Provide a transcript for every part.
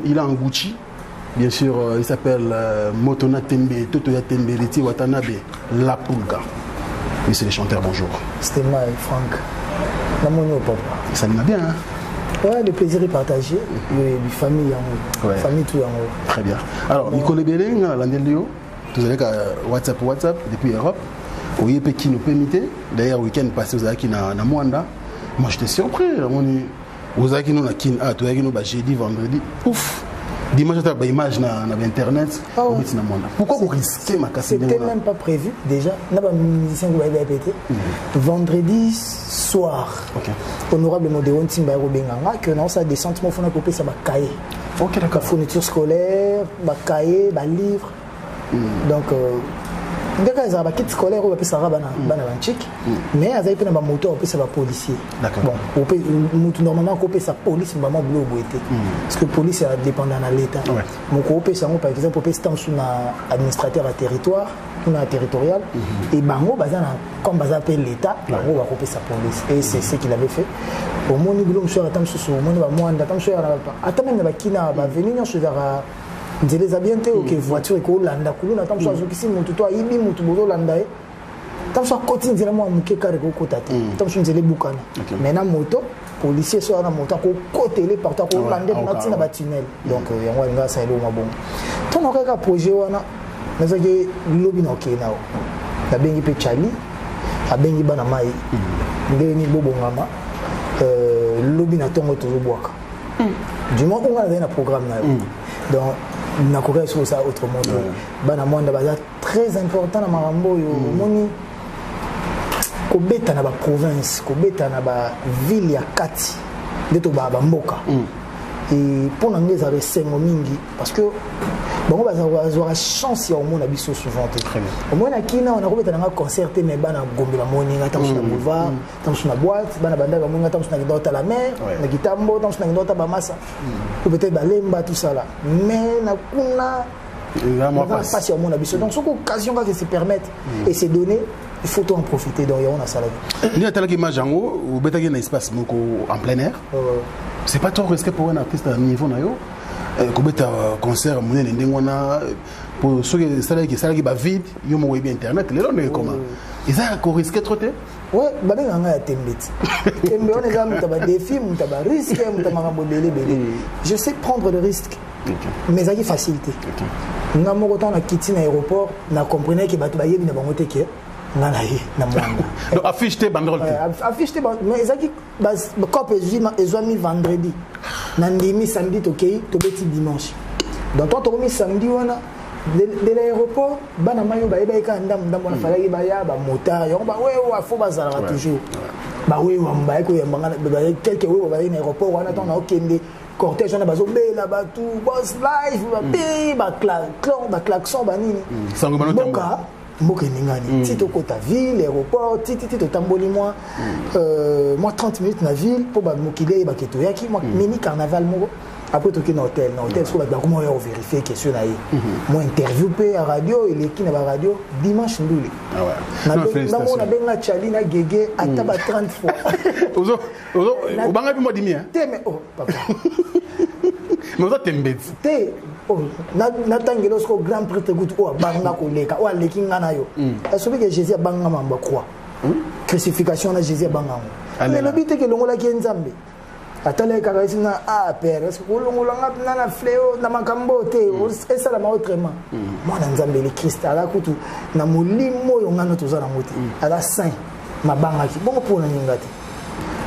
Il a un Gucci. Bien sûr, il s'appelle Motona Tembe, Totoya Tembe, Leti Watanabe, La Pulga. Oui, c'est les chanteurs, bonjour. C'était moi et Franck. La mono, papa. Ça m'a bien, hein? Ouais, le plaisir est partagé. La famille, ouais. Famille, tout en haut. Très bien. Alors, Nicolas Belling, l'Andelio, vous avez WhatsApp, depuis Europe. Au Yépeki, nous permettez. D'ailleurs, le week-end passé, vous avez qui na Mwanda. Moi, j'étais surpris. Vous avez qui nous na kin, tu avez qui nous jeudi, vendredi. Ouf! Dimanche, tu as une image sur Internet. Pourquoi vous risquez ma casse? C'était même pas prévu déjà. On a un musicien qui va répéter. Vendredi soir, honorable Modéon Timba Robenganga, que dans sa descente, il faut couper ça cahier. Ok, d'accord. Fourniture scolaire, cahier, livre. Donc, dès qu'il y a un kit scolaire, on peut s'arranger mais il y a un moto, on peut s'arranger policier. D'accord. Bon, normalement, on peut s'arranger police, mais on parce que la police est dépendante de l'État. Donc, on peut s'arranger, par exemple, on peut s'arranger sur l'administrateur à territoire, territorial, et comme on appelle l'État, on peut s'arranger police. Et c'est ce qu'il avait fait. Au moins, nous avons je les ai bien dit que voiture est landa kuluna tam so azokisi mutu to ayibi mutu bozo landa e tam so koti nzela mo amuke kare ko kota te tam so nzele bukana maintenant moto policier so na moto ko kotele partout ko landa na tina ba tunnel donc yango nga sa elo mabon to no ka projet wana nazaki lobi na okena o na bengi pe chali abengi bana mai ndele ni bobo ngama lobi na tongo to bwaka du moment où on a un programme là donc na koka sur ça autrement bana mwanda baza très important na marambo yo moni ko beta na ba province ko beta na ba ville ya kati ndeto ba mboka et pour n'anglais ça sengo mingi parce que bon on va avoir chance ya au monde abiso souvent très bien au moins na kina on a ko beta na concert mais bana gombe la moni ngata sur na boulevard tam sur na boîte bana banda ba ngata sur na ndota la mer na kitambo tam sur na ndota ba massa ou peut-être balemba tout ça là mais na kuna on va passer au monde abiso donc c'est une occasion que se permettre et se donner il faut en profiter donc on a ça là ni atala ki majango ou beta ki na espace moko en plein air c'est pas trop risqué pour un artiste à niveau na yo ko beta concert monene ndengwana pour ceux qui ça qui ba vide yo mo web internet les longs comment ils a ko risqué trop té ouais ba benga nga tembeti tembe on est là mutaba défi mutaba risque mutaba ngabodele bele je sais prendre le risque mais ça qui facilité nga mo ko na kiti na aéroport na comprenait que bato ba yebi na bango te ke na mwanda donc affiche tes banderoles affiche tes mais ça qui cop et mis vendredi nandimi samedi tokei tobeti dimanche donc toi tokomi samedi wana de l'aéroport bana mayo ba eba ndam na falaki ba ya ba motard yo ba wewa fo bazala toujours ba wewa mba ko yamba ba quelques wewa ba na aéroport wana ton na okende cortège na bazo bela ba tout boss live ba klaxon ba nini sango bano boka mboka ningani tito kota ville aéroport tito tamboli moi 30 minutes na ville pour ba mokile ba keto yaki moi mini carnaval mo après toki na hôtel so ba comment on vérifier question na yi moi interview pe à radio et l'équipe na ba radio dimanche ndule na benga chali na gege ataba 30 fois ozo banga bi mo dimi hein mais oh papa mais ozo tembet te na tangelo sko grand prêtre gut o banga ko leka o leki ngana yo est-ce que Jésus banga mamba croix crucifixion na Jésus banga mais le but est que longola ki nzambe atale kakaisi na père est-ce que longola na fléau na makambo te et ça la autrement moi na nzambe le Christ ala kutu na molimo yo ngana tozana ngoti ala saint mabanga ki bongo pona ngati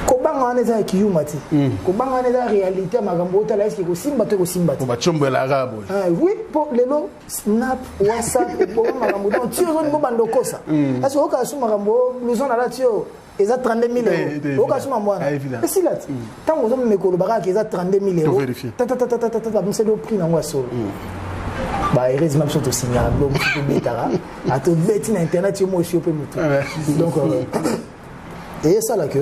kobanga neza kiyumati kobanga neza réalité makambo tala est-ce que simba te ko simba ko ba chombe la arabe oui pour les lots snap whatsapp pour makambo donc tu zo ngo bandoko ça est-ce que oka suma makambo nous on ala tio eza 32 000 oka suma mwana et si là tant on me ko baka eza 32 000 ta monsieur le prix na ngwa solo bah heureusement que tout signal donc tout betara à tout beti na internet yo mo shopé mutu donc et ça là que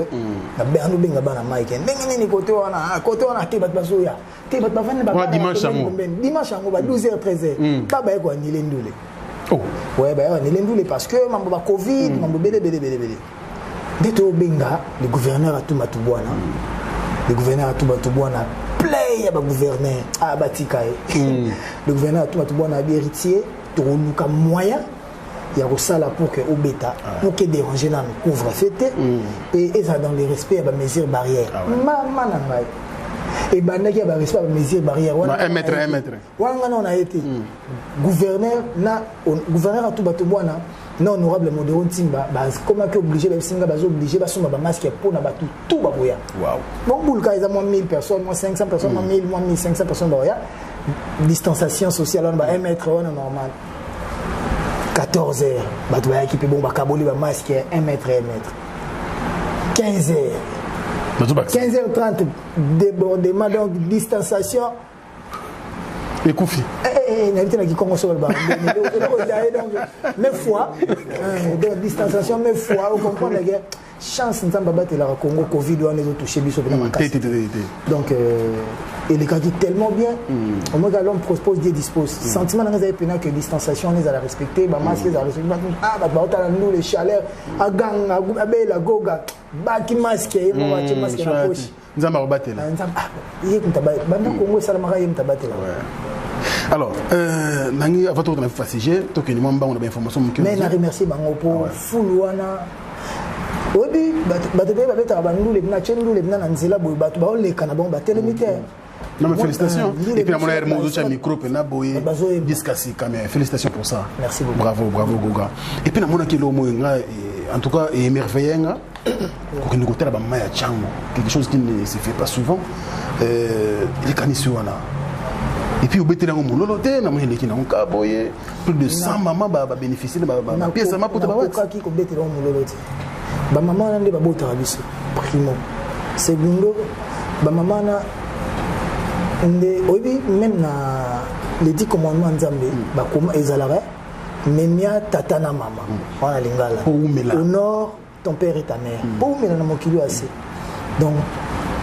la bernou benga bana Mike ndenge ni côté wana te bat bazoya te bat bavane ba dimanche ngo ba 12h 13h pas ba ko anile ndule oh ouais ba anile ndule parce que mambo ba covid mambo bele Deto benga le gouverneur a tout matubwana le gouverneur a tout matubwana plein il y a le gouverneur. Ah, Batikaï. Le gouverneur a tout bon héritier, tout le moyen. Il y a ça là pour que au bêta, pour que déranger dans le couvre-fête et ça dans les respects à mesures barrières. Et ben il y a des respects à mesures barrières. 1 mètre. On a été gouverneur a tout batubwana non honorable modéron timba comment que obligé les singa bazo obligé ba soma ba masque pour na batu tout ba boya. Wow. Bon boulka ils ont 1000 personnes, 500 personnes, 1000, 1500 personnes boya. Distanciation sociale on ba 1 mètre on normal. 14 heures, batu ba équipe bon ba kaboli ba masque 1 mètre 15 heures. 15h30 débordement donc distanciation et Koufi. Mais fois, donc distanciation, mais fois, vous comprenez la chance de battre la Congo, Covid, on est touché, donc, et les cas qui tellement bien, au moins l'homme propose, Dieu dispose. Sentiment dans les pénales que distanciation, on les a respecté, masque, les a respecté. Ah, nous, les chaleurs, à gang, à la goga, baki masque, et mon masque dans la poche. Nous avons battu là. Alors, nangi avant tout on a fatigué, tout que nous avons des informations. Mais na remercier bango pour fuluana. Obi batebe babeta bandu le na chenu le na nzela boy batu ba le kana bon batele militaire. Non mais félicitations. Et puis mon air mozo cha micro pe na boy discasi caméra. Félicitations pour ça. Merci beaucoup. Bravo Goga. Et puis na mona ki lo mo nga en tout cas émerveillant pour nous côté la bama ya chango, quelque chose qui ne se fait pas souvent. Il est canissu wana. Et puis, au bété, on a plus de 100 mamans bénéficient de la pièce de ma pote. Maman a des primo. Segundo, maman a même les 10 commandements de Zambé, même tatana maman. On a lingala. Au nord, ton père et ta mère. Pour me mon kilo assez. Donc,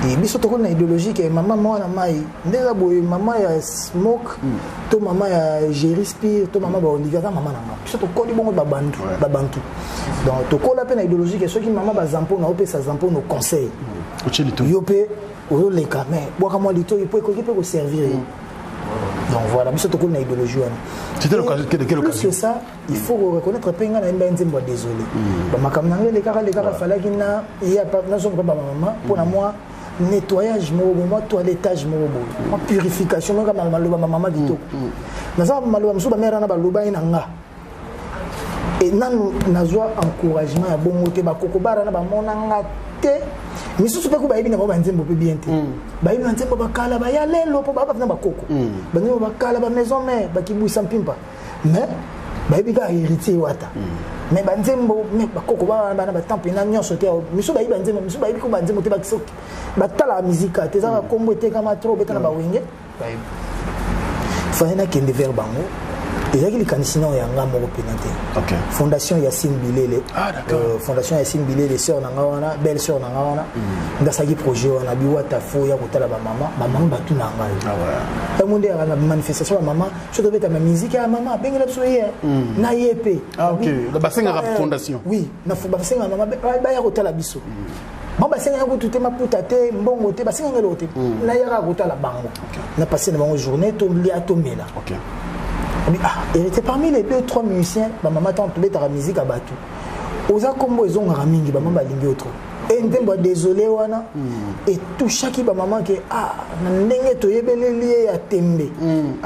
et biso to na idéologie que maman mwana mai ndela boy maman ya smoke to maman ya Gérispire to maman ba Olivier maman na biso to koli bongo ba bantu donc to kola pe na idéologie que ceux qui maman ba zampo na opesa zampo no conseil yo pe o le camé boka moi lito il peut ko servir donc voilà biso to kola na idéologie wana c'était l'occasion de quelle occasion plus que ça il faut reconnaître penga na nzembo désolé ba makamna les cara fallait qu'il na il y a pas na zo ba maman pour moi nettoyage moi toilettage moi purification donc maman dito naza maloba musuba mère na baloba inanga et nan nazwa encouragement ya bongo te ba kokobara na ba monanga te misusu pe ko ba yebina ba nzembo pe bien te ba yebina nzembo ba kala ba ya lelo po ba na ba koko ba nzembo ba kala ba maison mère ba kibuisa mpimpa mais ba yebika héritier wata mais ba nzembo mais ba koko ba na ba temple na nyonso te misusu ba yebina nzembo misusu ba yebiko ba nzembo te ba kisoki batala musique te za ba kombo te kama trop betana ba wenge fa na kende vers bango ezaki likanisina yanga moko penate OK fondation Yassine Bilele fondation Yassine Bilele sœur nanga wana belle sœur nanga wana ngasaki projet wana biwata fo ya kotala ba maman batu nanga ah ouais monde ya na manifestation ya maman je devais ta musique ya maman bengela biso ye na yepe OK la basenga fondation oui na basenga maman ba ya kotala biso bon basenga ya kotuté maputa te mbongo te basenga ngelo te na ya kotala bango na passé na bango journée to lia to mela OK. Elle était parmi les 2-3 musiciens, ma maman t'a entouré ta musique à Batou. Oza combo ils ont ramingi, ma maman lingi autre. Et ndembo désolé wana. Et tout chaque maman qui n'engé to yebele lié à tembe.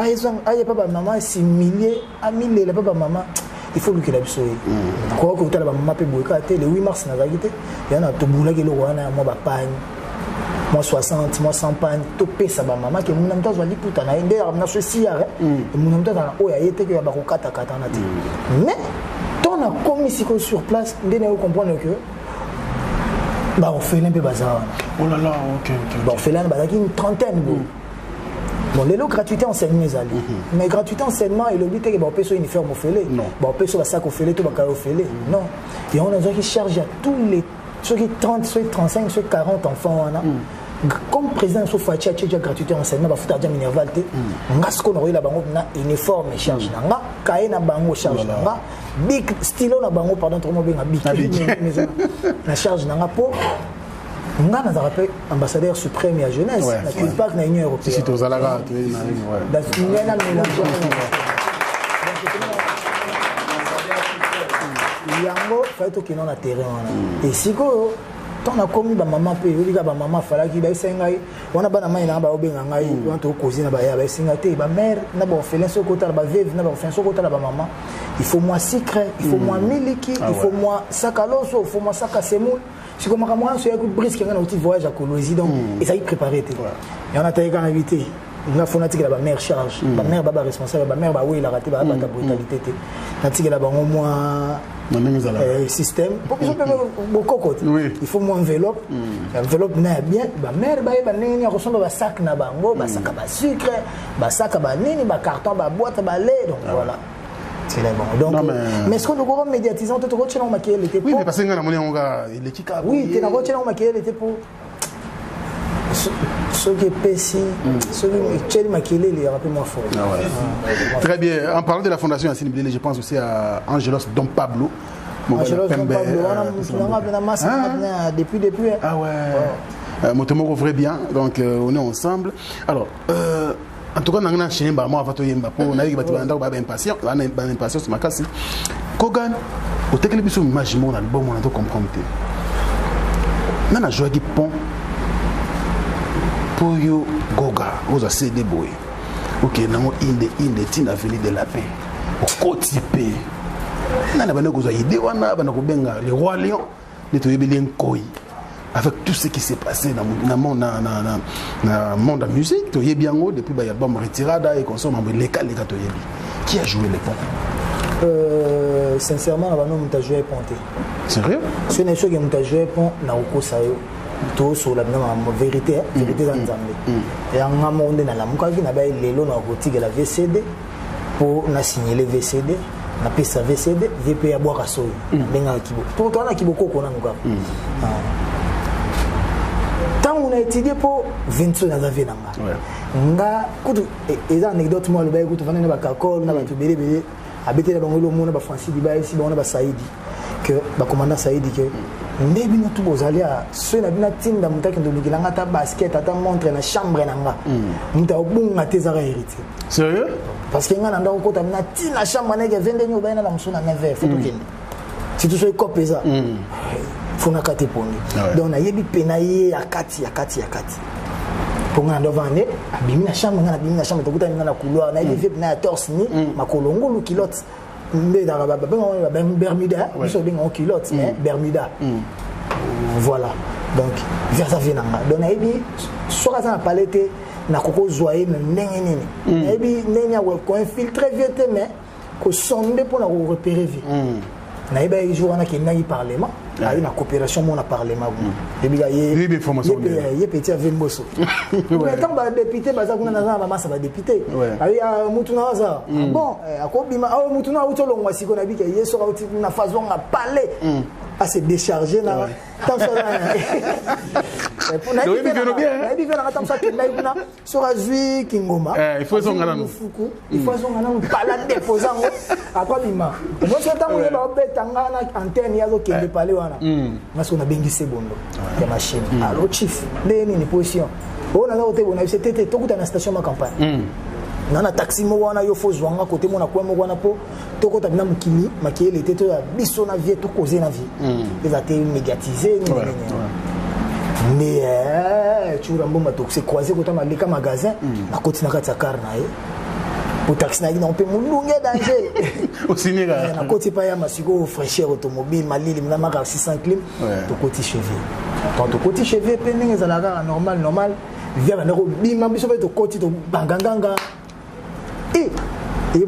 Ils ont papa maman similier à mille la papa maman. Il faut lui qu'il a besoin. Quoi que tu as la maman peut boire le 8 mars na vérité. Il y en a tout boula qui le wana moi ba pagne. Moi 60, moi 100 pannes, tout paye ça maman que mon amto zwali puta na ende na so siare et mon amto na oya yete que ba ko kata na te. Mais ton a commis sur place, ndene vous comprendre que bah on fait un peu bazar. Oh là là, OK. Bah on fait là une trentaine bon les lots gratuité enseignement ali. Mais gratuité enseignement et le but est que bah on peut so uniforme au félé. Bah on peut so sac au félé tout ba ka au félé. Non. Et on a qui charge à tous les ceux qui 30, ceux 35, ceux 40 enfants, comme président de Sofatia, tu as gratuité enseignement, il faut dire Minerval, on a eu la banque uniforme et charge, cahier na bango charge, big stylo na bango pardon trop bien big la charge na pour nga nazala mpe ambassadeur suprême ya jeunesse na culpac na union européenne si tozalaka ngai na mélange yango fai tokende na terrain wana e sikoyo ntango nakomi bamama mpe oyebika bamama afalaki baisa ngai wana bana mai nanga baobenga ngai wana tokozi na baya baisinga te bamare na baorphelin soki otala baveve na baorphelin soki otala bamama il faut moi sucre il faut moi miliki il faut moi saka loso il faut moi saka semoule sikoyo makambo wana so yaki briske nga na outi voyage ya kolosi donc ezalaki préparé te yango natayeka na bi te nga fo natikela bamare charge bamare baba responsable bamare bawelaka te babata brutalité te natikela bango mwa système pour que je puisse il faut moins enveloppe enveloppe na bien ba mère ba ba nini ya ressemble ba sac na bango ba sac ba sucre ba sac ba nini ba carton ba boîte ba lait donc voilà c'est là bon donc mais est-ce qu'on doit médiatiser on te retient on maquiller l'été oui mais parce que nga na moni on ga il est qui oui tu na retient on maquiller l'été pour ce qui est pessi ce qui est maquillé il y aura peu moins fort très bien en parlant de la fondation Yacine Bilele je pense aussi à Angelos Don Pablo Angelos Don Pablo on a masse depuis ah ouais Motomoko vrai bien donc on est ensemble alors en tout cas on a enchaîné bah moi avato yemba pour na yiki batibanda ba impatient ba impatience makasi Kogan au tekele biso image mon album on a to comprendre nana joie qui pont pour yo goga oza CD boy ok nango inde tina avenue de la paix au kotipe nana bana koza idée wana bana ko benga le roi lion ne to yebeli nkoi avec tout ce qui s'est passé dans monde na monde de musique to yebi yango depuis ba album retirada et consomme les cas to yebi qui a joué les ponts sincèrement na bano muta joué ponté sérieux ce n'est sûr que muta joué pont na okosayo tout sur la vérité vérité dans Nzambe et en monde na la mukaki na ba lelo na boutique la VCD pour na signer les VCD na pesa VCD VP ya boka soyo benga kibo to to na kiboko kona nuka tant on a étudié pour 20 na zavé nanga nga kutu eza anecdote moi le ba kutu vana na ba kakol na ba tubele bele abete na bango lo mona ba Francis Diba ici ba na ba Saidi que ba commandant Saidi que ndebi na tout ozali a ceux na bina tinda mutaki ndolukila ngata basket ata montre na chambre nanga muta obunga tezara héritier sérieux parce que nga na ndako kota na tina chambre na ke vende nyo bayina la musuna 9h faut tokende si tu sois copé ça faut na kate pongi donc na yebi penaye akati pour nga ndo vane abimi na chambre nga na bimi na chambre tokuta nga na couloir na yebi na torse ni makolongo lu kilote Bermuda, nous sommes en culotte, mais Bermuda. Voilà. Donc, vers ça vient. Donc, soit ça n'a pas été, n'a pas joyeux, mais et puis n'a pas infiltré vite, mais qu'on sonde pour nous repérer vite. Na iba jour on a qui n'a parlement a une coopération mon parlement et bien il y information il petit avec Mbosso mais tant ba député baza kuna na mama ça va député ayi mutuna za bon akobima a mutuna utolongwa siko na bika yeso ka uti na façon à parler à se décharger na tant ça pour na bien na tant ça que na kuna sera zui kingoma il faut son ngana pala déposant akobima moi c'est tant on va betanga na antenne yazo kende pale wana parce qu'on a bengi sebondo ya machine alors chief nini ni position on a là hotel on a c'était tout dans la station ma campagne nana taxi mo wana yo fo zwanga côté mo na kwa mo wana po to kota bina mukini makiele était to ya biso na vie to causer na vie les a été médiatisé mais tu rambo ma toxé croisé kota malika magasin na côté na kata car na pour taxi na on peut mulunge danger aussi na côté pa ya masiko fraîcheur automobile malili na maka 600 clim to côté cheveux quand to côté cheveux pending za la normal via na ko bima biso to côté to banganganga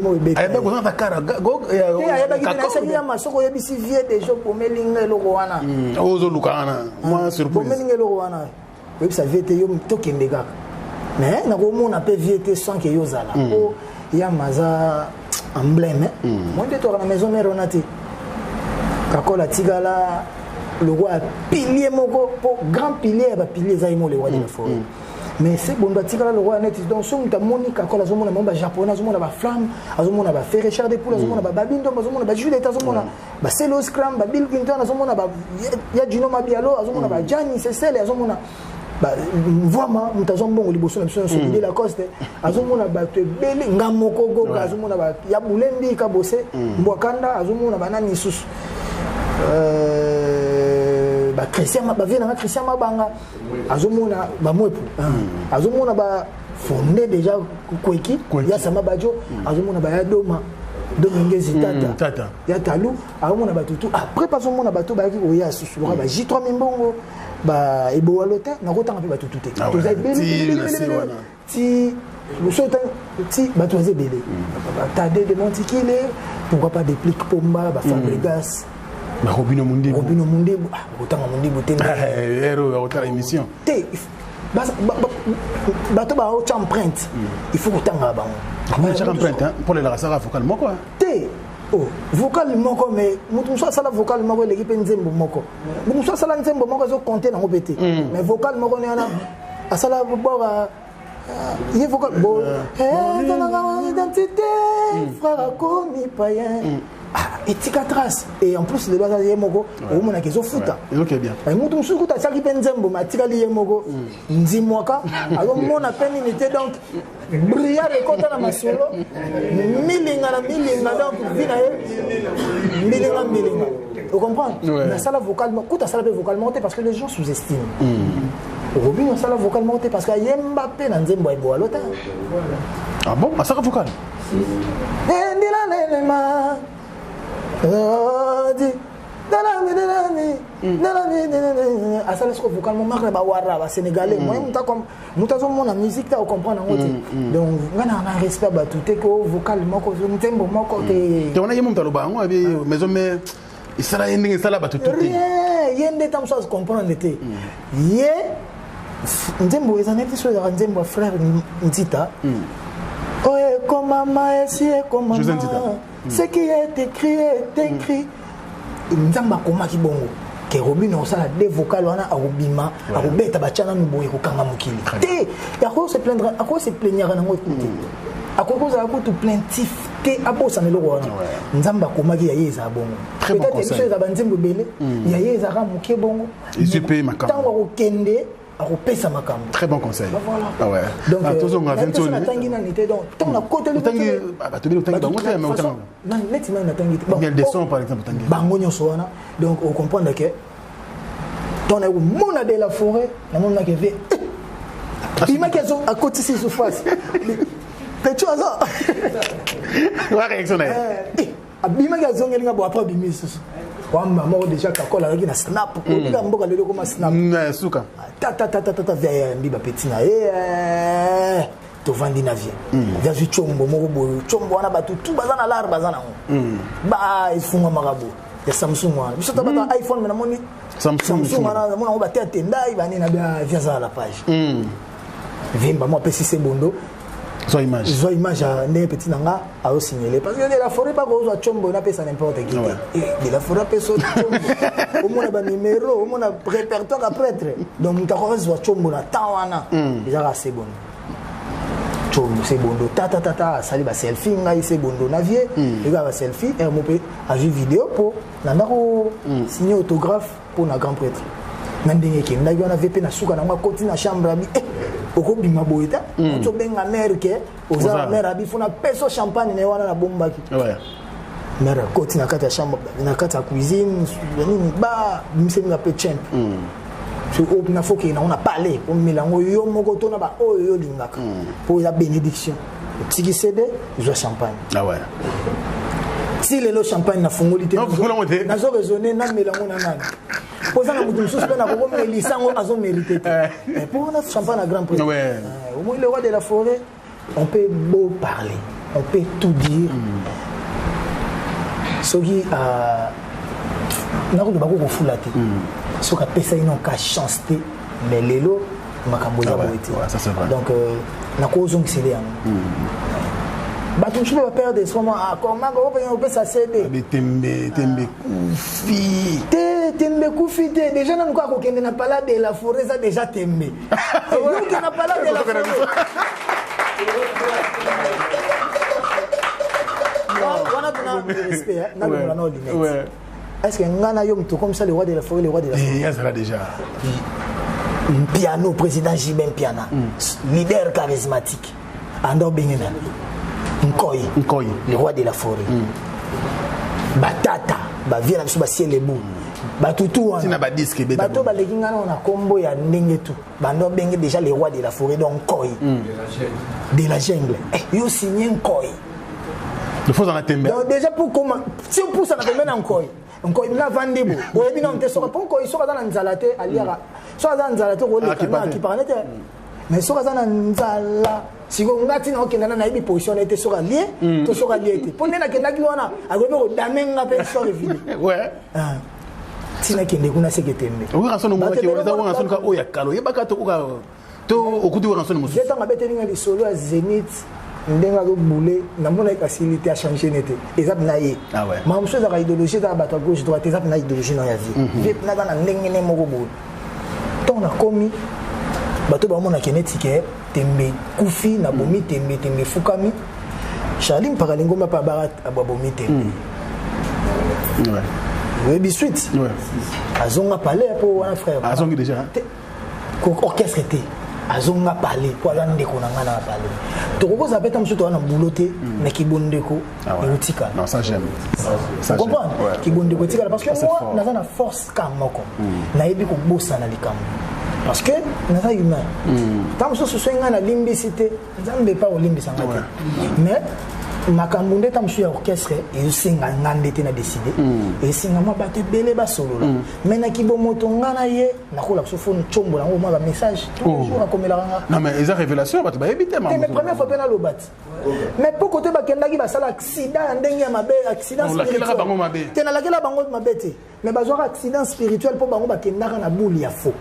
mo be ayeba ko na kara go ayeba ki na masoko yebisi vie déjà pour melinga loko wana ozo lukana moi surprise pour melinga loko wana oui ça vie te yo to kendega mais na ko mona pe vie te sans que yo zala o ya maza emblème moi de to na maison mère onati kakola tigala le roi pilier moko pour grand pilier ba pilier za imo le roi de la forêt mais c'est bon batikala le roi net donc son ta monica quand azomona mamba japonais azomona ba flamme azomona ba faire cher des poules azomona ba babindo azomona ba jules azomona ba selo scram ba bill clinton azomona ba ya Gino Mabialo azomona ba Gianni Cecil azomona ba vraiment mutazombo liboso na biso so de la coste azomona ba te bele ngamoko goga azomona ba ya bulembi ka bose mbwakanda azomona ba nani susu ba Christian ba vient na Christian Mabanga azomona ba mwepu azomona ba fondé déjà kweki ya sama bajo azomona ba ya doma Dominguez tata ya talu azomona ba tutu après pas azomona ba to ba ki oya susu ba J3 Mimbongo ba ebo alote na kotanga pe ba tutu te to za bele ti musota ti ba to za bele ta de Montikile pourquoi pas des pliques pomba ba Fabregas ba Robino Mundi kotanga Mundi botenda héros ya kotala émission te bato ba o empreinte il faut kotanga bango comment chaque empreinte pour les rasara vocal moko te vocal moko mais mutu so sala vocal moko l'équipe nzembo moko mutu so sala nzembo moko zo compter na ngopete mais vocal moko ne ana asala boba il vocal bo dans la identité frère komi païen etika trace et en plus le basa yemoko au mona kezo futa OK bien et mutu musuku ta saki penzembo matika li yemoko nzimwaka alo mona peni nité donc brillant le kota na masolo milinga donc vina milinga vous comprenez mais ça la vocalement kuta ça la vocalement parce que les gens sous-estiment Robin ça la vocalement parce que Mbappé na nzembo ebo alota ah bon ça la vocal asala siko vocalement marre ba wara ba sénégalais moi muta comme muta zo mona musique ta comprendre ngote donc ngana na respect ba tout ko vocal moko zo ntembo moko te on a yemu mtalo bango abi maison mais isala yending isala ba tout yende tam so comprendre te ye ntembo ezaneti so ya ntembo frère Ntita oye comme maman et comme maman ce qui est écrit nzamba komaki bongo ke Robin osala des vocales wana arobima arobeta bachana nuboye kokanga mokili te ya ko se plaindre à quoi se plaignera na ngoti à quoi cause à quoi tout plaintif te abosa na loko wana nzamba komaki ya yeza bongo peut-être que chose abanzembo belé ya yeza ra moké bongo isupe makamba tango kokende akopesa makambo très bon conseil ah ouais donc tozo nga vento na tangi na nité donc tant na côté le tangi ba to tangi bango te mais autant na neti na tangi bon quel descend par exemple tangi bango nyoso wana donc on comprend que ton a mona de la forêt na mona que ve bima que à côté si surface pecho ça la réaction bima que zongelinga bo après bimisus wamba moko déjà kakola avec na snap olinga mboka lelo comme snap suka ta via mbiba petit na to vandi na vie via zu chombo moko bo chombo wana batu tout bazana lar bazana ba ifunga magabo ya Samsung wana biso ta bata iPhone na moni Samsung wana mona ba tete ndai bani na via za la page vimba mo pesi se bondo so image ne petit nanga a aussi signalé parce que de la forêt pas go chombo na pesa n'importe qui de la forêt pesa chombo au moins ba numéro au moins répertoire à prêtre donc ta ko zo chombo na tawana déjà c'est bon chombo c'est bon ta sali ba selfie ngai c'est bon na vie et ba selfie et mo pe a vu vidéo pour na ndako signer autographe pour na grand prêtre nandenge ke ndagi wana VP na suka na ngwa koti na chambre abi okobima boita to benga mère ke oza mère abi funa peso champagne ne wana na bombaki mère koti na kati ya chambre na kati ya cuisine nini ba msenga pe champ so na foke na on a parlé on milango yo moko to na ba oyo lingaka pour la bénédiction tiki cédé zo champagne si le champagne na fungoli te na zo raisonner na milango na nani posant la mouton sous peine à beaucoup mais les sangs ont mérité pour un champagne à grand prix au moins le roi de la forêt on peut beau parler on peut tout dire ce qui a n'a pas beaucoup foulaté ce qui a payé une chance mais l'élo m'a camboya ça c'est vrai donc na cause on s'est bato mosusu va perdre espoir comment opesa cede tembe kufi tembe kufi te déjà nanu kaka kokende na palade de la forêt eza déjà tembe yoke na palade de la forêt wana tuna respect nalongola na olinete est-ce que ngana yo mtu comme ça le roi de la forêt il sera déjà piano président Jibin Piana leader charismatique ando bingena Nkoy, le roi de la forêt. Batata, vient avec ciel et bout. Batutu, disque, bato balekingana on a combo ya ndenge tout. Bando benge déjà le roi de la forêt donc Nkoy. De la jungle. Yo signé Nkoy. Le faut dans la tembe. Donc déjà pour comment si on pousse à la tembe na Nkoy. Nkoy na vandebo. Oyebi na mte soka pour Nkoy soka dans nzalate aliara. Soka dans nzalate ko le kana qui parlait. Mais soka dans nzala si vous avez une position, vous avez lié, vous avez lié. Pour vous avez une ouais. Si vous avez une position, vous avez une bato ba mona kenetike tembe kufi na bomi tembe fukami Charlie Mpakalingo m'a pas barat abomi tembe ouais bisuit ouais azonga parler pour un frère azongi déjà orchestre était azonga parler pour aller ndeko na ngana parler to ko za peta msuto wana bulote na kibondeko erotika non ça j'aime ça comprendre kibondeko erotika parce que moi naza na force comme moko na yebi ko bossa na likambo parce que nous sommes humains. Tant que ce soit une limbicité, nous ne pas au limbicité. Mais makambounde tam suis orchestre et singa ngande te na décider et singa moi batte belé ba solo mais na kibo moto ngana ye na ko la sofone chombo na moi ba message tous les jours comme la ranga non mais les révélations ba éviter mais première fois pena lo bat mais pour côté ba kenda ki ba sala accident ndenge ya mabe accident spirituel te na la kela bango mabete mais ba zo accident spirituel pour bango ba kenda na bouli ya faux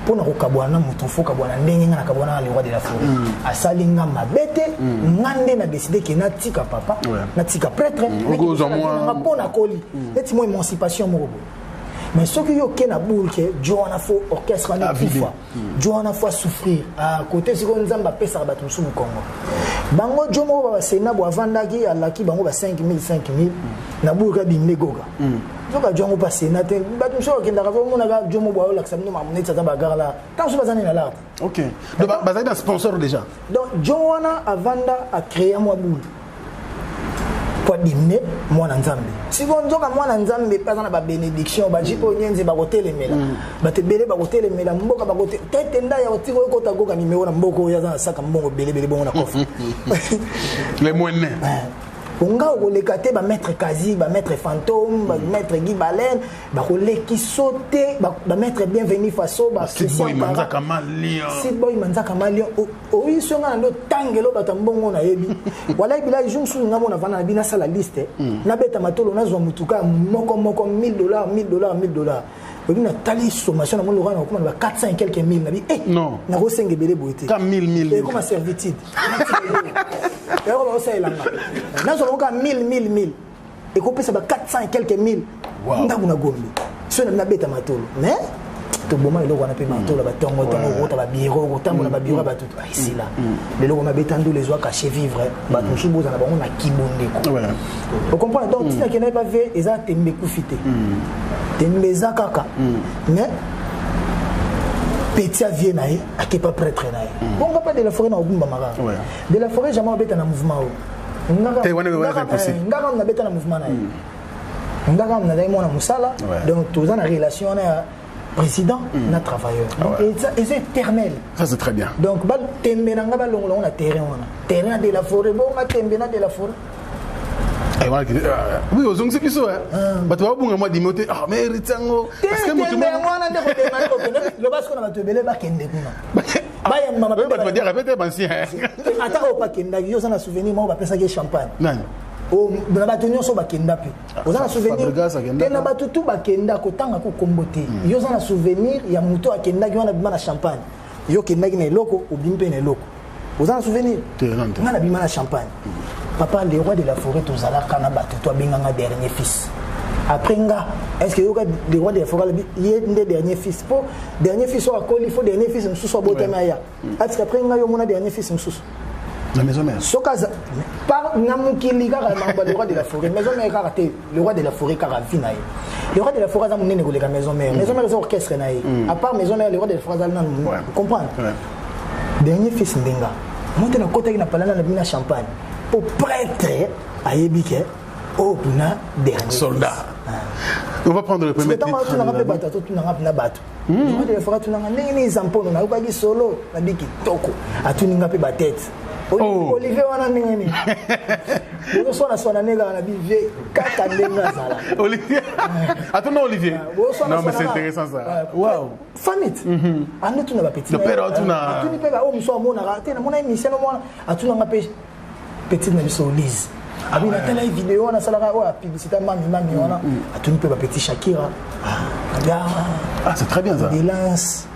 pour nous kabwana mutu fo kabwana ndenge na kabwana le roi de la forêt asalinga mabete ngande na décider que na tika papa na tika prêtre na pona koli neti mo émancipation mo mais ce que yo ke na boule que Joana fo orchestre na kufa Joana fo souffrir à côté ce qu'on nzamba pesa ba tusu Congo bango jomo ba sena bo avandaki alaki bango ba 5000 na boule ka bimegoga zoka jongo passé na te batu so ke ndaka ko mona ga jomo bo la samno ma moneta za bagarre là tant so bazana na là OK donc bazali un sponsor déjà donc Joana avanda a créé moi boule pour dimner mwana nzambe si ko nzoka mwana nzambe pas na ba bénédiction ba jipo nyenze ba kotelemela ba te belé ba kotelemela mboka ba kote tete nda ya otiko ko ta goka nimeo na mboko ya za saka mbongo belé bongo na kofi les moines onga olekate ba maître Kazi ba maître fantôme ba maître Guy Baleine ba koleki sauter ba maître bienvenu faso ba Christian manza kamalion si boy manza kamalion o iso nga ndo tangelo batambongo na yebi wala bila jumsu ngamo na vana bina sala liste na beta matolo na zwa mutuka moko $1000 on a tali sommation na mon Laurent on a 400 et quelques mille na bi non na ko senge belé boité comme 1000 et comme servitude et on va ça elanga na zo ka 1000 et ko pesa ba 400 et quelques mille ndabu na gombe so na beta matolo mais to boma ilo wana pe matolo ba tongo ko ba bureau ko tambo na ba bureau ba tout ici là le logo ma betandu les oies caché vivre ba to shubo za na bango na kibonde ko vous comprenez donc si na pas fait eza tembe kufité tembeza kaka mais petit avier nae akepa prêtre nae bon pas de la forêt na obumba mara de la forêt jamais beta na mouvement te wana c'est impossible ngaka na beta na mouvement nae ngaka na dai mona musala donc tous en relation na président na travailleur et c'est éternel ça c'est très bien donc ba tembe na ngaba longo na terrain de la forêt bon na tembe na de la forêt oui aux ongsi biso bato babunga moi dimote ah mais ritango parce que mutu mwana ndeko de mako le basko na bato belé ba kende kuna ba ya mama bato dire répéter bansi ata o pa kenda yo sana souvenir mo ba pesa ke champagne nani o na bato nyonso ba kenda pe o sana souvenir te na bato tu ba kenda ko tanga ko kombote yo sana souvenir ya muto akenda ki wana bima na champagne yo kenda ki na eloko o bimpe na eloko o sana souvenir ngana bima na champagne papa le roi de la forêt tozalaka na bato to abenganga dernier fils après nga est-ce que yoka le roi de la forêt il est le dernier fils pour dernier fils soit il faut dernier fils msusu abotama ya est-ce que après nga yo mona dernier fils msusu la maison mère sokaza par namukili kaka mamba le roi de la forêt maison mère kaka te le roi de la forêt kaka vina ye le roi de la forêt za munene ko le maison mère c'est orchestre na ye à part maison mère le roi de la forêt za nan comprendre dernier fils ndenga monte na kota ina palana na bina champagne pour prêtre ayebike oh na dernier soldat on va prendre le premier titre tu n'as pas bateau tu n'as pas bateau le roi de la forêt tu n'as nini zampono na ko solo na biki toko atuninga pe batete Olivier wana nini Bozo sona nega na bive kaka ndenga zala Olivier attends Olivier non mais c'est intéressant ça waouh famite ande tu na ba petit le père tu na tu ni pe ba o mso mona te na mona émission mona atuna nga pe petit na biso Lise abi na tele vidéo na sala wa publicité mami wana atuni pe ba petit Shakira c'est très bien ça Bilance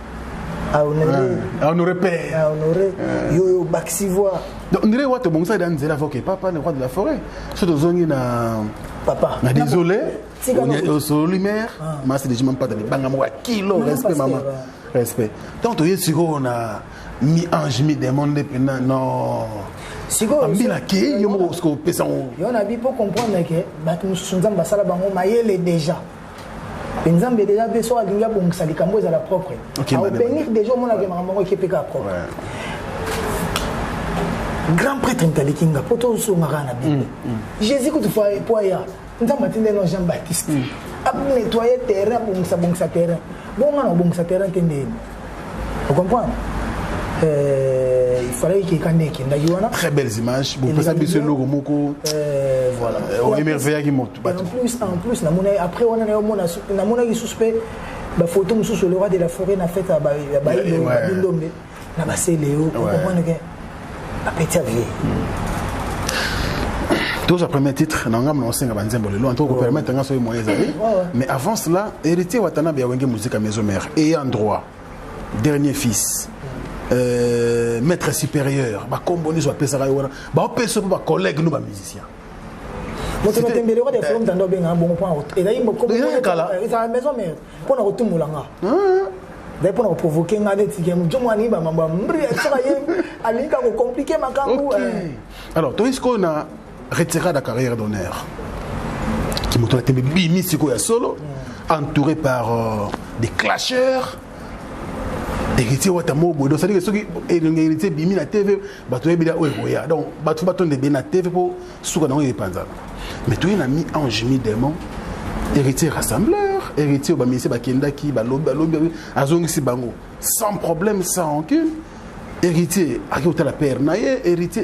à honorer père à honorer yo baxi voix donc on dirait what bon ça dans zela faut que papa le roi de la forêt surtout zongi na papa na désolé on est au sol lumière mais c'est déjà même pas dans les banga moi kilo respect maman respect donc tu es sûr on a mi ange mi démon pendant non siko ambila ki yo mo ko pesa on yo na bi pour comprendre que batu musunza mbasala bango mayele déjà Nzambe déjà beso alinga bongisa likambo za la propre au bénir déjà mon avec mamango qui peka propre grand prêtre ntalikinga poto so ngara na bible Jésus ko tufa poya nzamba tinde no Jean Baptiste ab nettoyer terrain bongisa terrain bon ngana bongisa terrain tende vous comprenez il fallait qu'il y ait très belles images vous pouvez savoir ce logo moko voilà au émerveillant qui monte en plus après on a mon suspect la photo monsieur le roi de la forêt n'a fait à Bindombe na basé Léo pour comprendre que la petite vie tous le premier titre na ngam na osenga banzembo lelo en tout cas permettre nga soy moyens ali mais avant cela héritier Watanabe ya wenge musique à maison mère et en droit dernier fils maître supérieur ba komboni so pesa ka yona ba pesa ba collègue nous ba musicien moto na tembele ko de from dans benga bon point et là il me comme ça maison mère pour na kotumulanga dai pour na provoquer nga de tigem jomwani ba mamba mbri ça yé alika ko compliquer makambu alors toi est-ce qu'on a retiré la carrière d'honneur qui moto na tembele bimi siko ya solo entouré par des clasheurs héritier watamo bodo ça dit que ceux qui héritier bimi na TV bato ebida oya donc bato de bien na TV pour souka na oya panza mais tu na mi ange mi démon héritier rassembleur héritier ba misi ba kendaki ba lobi azongisi bango sans problème sans rancune héritier akota la père na héritier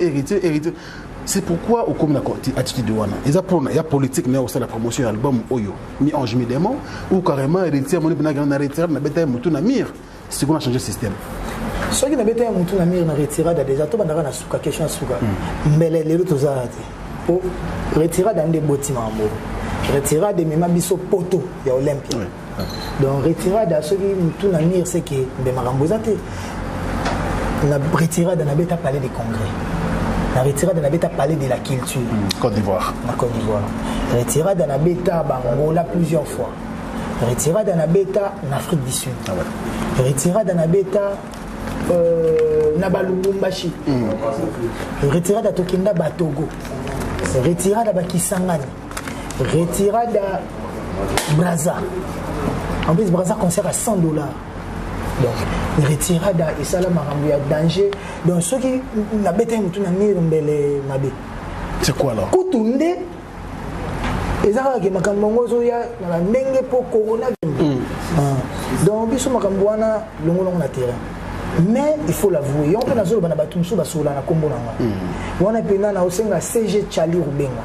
c'est pourquoi au comme attitude wana ils apprennent il y a politique mais aussi la promotion album oyo mi ange mi démon ou carrément héritier moni bina na retraite na beta mutu na mire c'est qu'on a changé le système. Ce qui n'a pas été un mire na retirada déjà tout bandara na suka question suka. Mais les autres zati. Pour retirada dans des bâtiments mo. Retirada de même biso poto ya Olympia. Donc retirada ce qui mutu na mire c'est que be makambo zati. Na retirada na beta parler des congrès. Na retirada na beta parler de la culture. Côte d'Ivoire. Na Côte d'Ivoire. Retirada na beta bangola plusieurs fois. Retirada na beta en Afrique du Sud. Retirada na beta na Balubumbashi. Retirada tokinda Batogo. Retirada Bakisangani. Retirada Brazza. En plus Brazza concert à $100. Donc retirada et ça là marambo ya danger. Donc ceux qui na beta mutu na mire mbele mabe. C'est quoi là? Kutunde ezaka makambo ngozo ya na ndenge po corona donc biso makambo wana longolongo na terrain mais il faut l'avouer on peut nazo bana batumsu basola na kombo nanga wana pena na osenga CG Chali Rubenga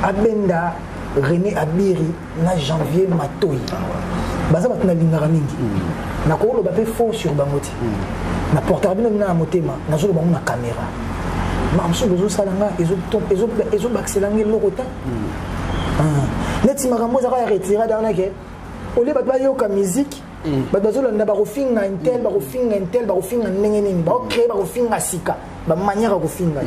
abenda René Abiri na Janvier Matoyi baza batuna lingara mingi na ko lo bape faux sur bangoti na portable na motema nazo lo bango na caméra mamso bozo salanga ezo baxelangi lokota neti makambo za ka retira dans ke ole bat ba yoka musique bat bazolanda ba kofinga intel ba kofinga ndenge nini ba créer ba kofinga sika ba manière ko finga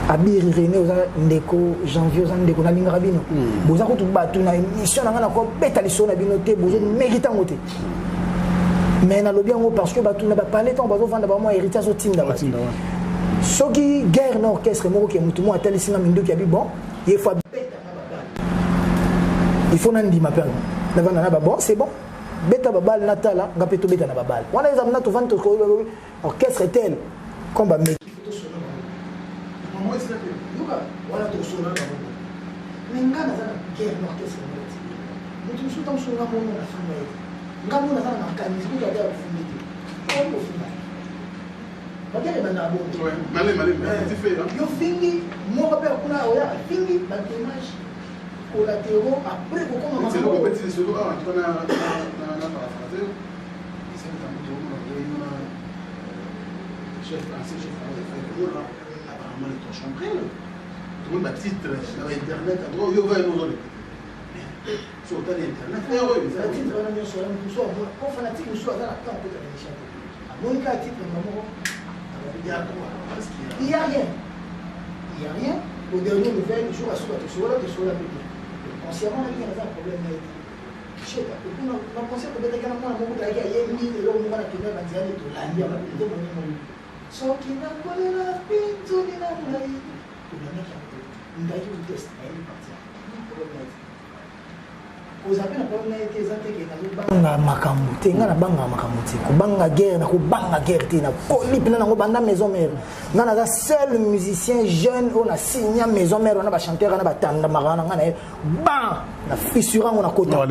Abiri René oza ndeko janvier oza ndeko na lingaka bino boza kutu bato na émission nanga na ko beta liso na bino te bozo mérite ngo te mais na lobi yango parce que bato na ba parler tant bazo vanda ba mo héritage au tinda ba soki guerre na orchestre moko ke mutu mo atali singa mindoki ya bi bon il faut beta na ba il faut nandi ma père na vanda na ba bon c'est bon beta ba bal na tala ngapeto beta na ba bal wana eza na to vanda ko orchestre tel comme ba voilà tout ça là mais ngana za guerre n'orchestre mutu musu tam sunga mo na famba yetu ngana na sana makanisi ku ya fumiti ko fumba bagere bana bo male tu fais là yo fingi mo ba pera kuna oya fingi ba image collatéro après ko koma c'est le petit solo ah tu na paraphraser c'est un peu na chef français chef français apparemment les trois chambres tout le monde a titre sur internet à droit yo va nous donner sur internet oui ça dit on a mis sur un pousso on fanatique ou soit dans la temps peut-être l'émission à mon cas titre maman il y a quoi parce qu'il y a rien au dernier nouvelle jour à soit la bébé on s'y rend il y a un problème je sais pas et on pensait que peut-être quand moi mon gars il y a une et là on va la tenir à dire de la lire de mon so qui n'a pas la pinto ni la lai ndaki utest ayi partir ozape na problème na eza te ke nazobanga makambo te nga na banga makambo te kobanga guerre na kobanga guerre te na koli mpena nango banda maison mère nga naza seul musicien jeune oyo na signa maison mère wana bachanteur wana batandamaka na nga na ye ban na fissure yango na kota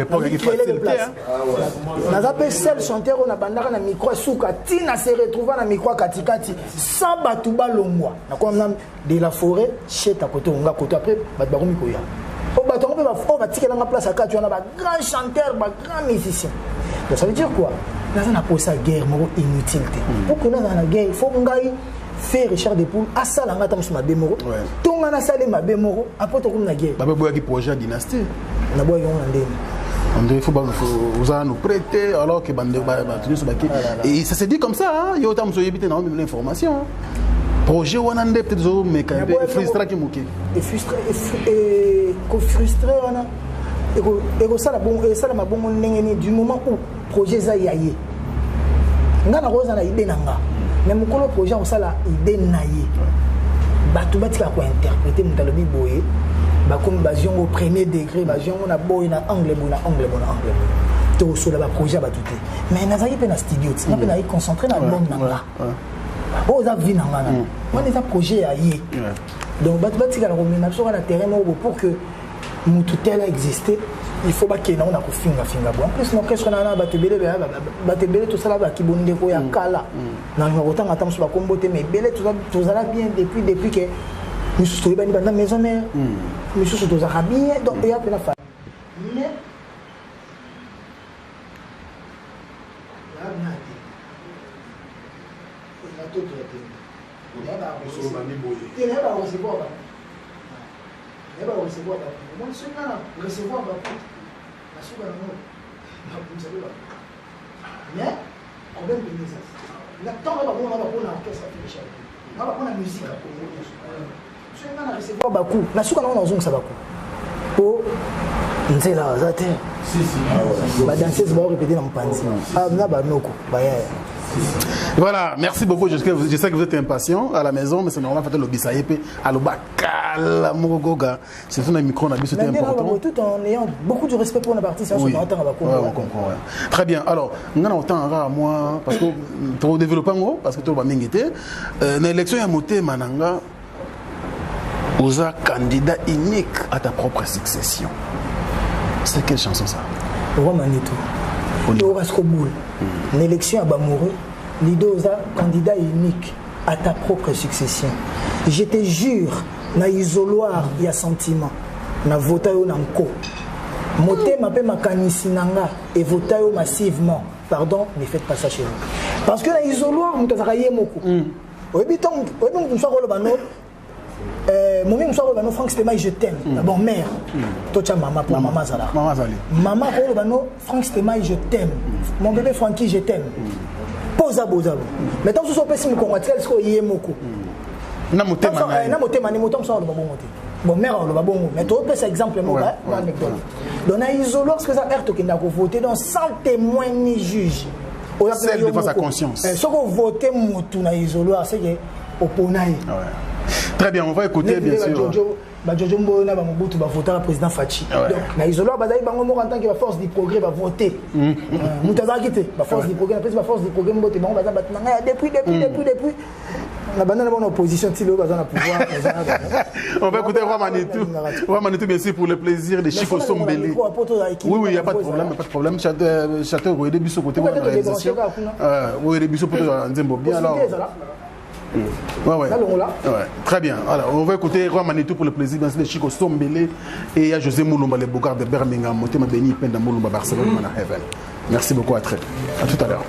naza mpe seul chanteur oyo na bandaka na micro esuka ntina se retrouva na micro katikati sans bato balongwa nakomna de la forêt cheta kote onga kote après bato bakomi koya on va tirer dans la place à 4, on a un grand chanteur, un grand musicien. Donc ça veut dire quoi? Là, on a posé la guerre, mais inutile. Pour qu'on ait la guerre, il faut qu'on faire Richard des poules à ça, on a mis ma bémoro. Tout le monde a salé ma bémoro, après on a la guerre. D'abord, il y a un projet dynastie. D'abord, il y a un il faut vous nous prêter alors que et ça se dit comme ça, il y a autant de l'information. Projet wanande peut-être zo mais quand même frustré qui moqué et frustré wana et ça la bon et ça la bon ndenge du moment où projet za yaye ngana roza na idée nanga mais mukolo projet on ça la idée naye batu batika ko interpréter mutalobi boye ba comme basion au premier degré basion on a boye na angle to so la projet ba touté mais nazaki pe na studio na pe na y concentrer na album nanga oh ça vient en là on est un projet à y donc batika la remise sur le terrain pour que nous tout tel exister il faut pas que on a ko finga bon en plus non qu'est-ce qu'on a batebele tout ça là qui bonde ko ya kala na ngota ngata mso ba kombote mais belé tout ça là bien depuis que nous sommes dans la maison mère nous sommes tous bien donc il y a plein de famille mais voilà, merci beaucoup. Je sais que vous êtes impatient à la maison, mais c'est normal. Faites le bisaïpe, à l'obakala, mogoga. C'est un micro, c'était important. Tout en ayant beaucoup de respect pour la partie, ça, oui. On comprend. Très bien. Alors, nous avons autant à moi, parce que pour développer moi, parce que tout va m'inquiéter. L'élection à Moté Mananga, vous êtes candidat unique à ta propre succession. C'est quelle chanson ça? Romanito. L'élection à Bamourou, l'Idoza, candidat unique à ta propre succession. Je te jure, na isoloir, il y a sentiment. Na votayo nanko. Moté ma pe makanisi nanga et votayo massivement. Pardon, ne faites pas ça chez vous. Parce que na isoloir, on t'a rayé moko. Oui, donc, nous sommes mon mère Franck Stémaï, je t'aime. D'abord mère. Toi tu as maman pour maman Zala. Maman Franck Stémaï, je t'aime. Mon bébé Francky, je t'aime. Posa bozalo. Maintenant ce sont pas si me convoiter ce qu'il y a moko. na motema na motema ni moto so ba bongo te bon mère on ba bongo mais toi c'est exemple moi ba anecdote donc na isoloir ce que ça heure to kinda ko voter donc sans témoin ni juge celle devant sa conscience ce qu'on voter motu na isoloir c'est que oponai très bien on va écouter bien sûr ba Jojo Mbona ba Mobutu ba voter le président Fachi donc na isoloir ba dai bango mo en tant que la force du progrès va voter mutaza kité ba force du progrès la force du progrès mbote bango ba batanga depuis la banane bonne opposition tilo ba na pouvoir on va écouter Roi Manitou bien sûr pour le plaisir de Chico Sombele oui il y a pas de problème château au début sur côté de la réalisation au début sur côté de Nzembo bien alors ouais. Très bien. Alors, on va écouter Roi Manitou pour le plaisir de Chico Sombele et il y a José Moulumba, le Bogard de Birmingham, Motema Beni, Penda Moulumba, Barcelone, Mana Heaven. Merci beaucoup, à tout à l'heure.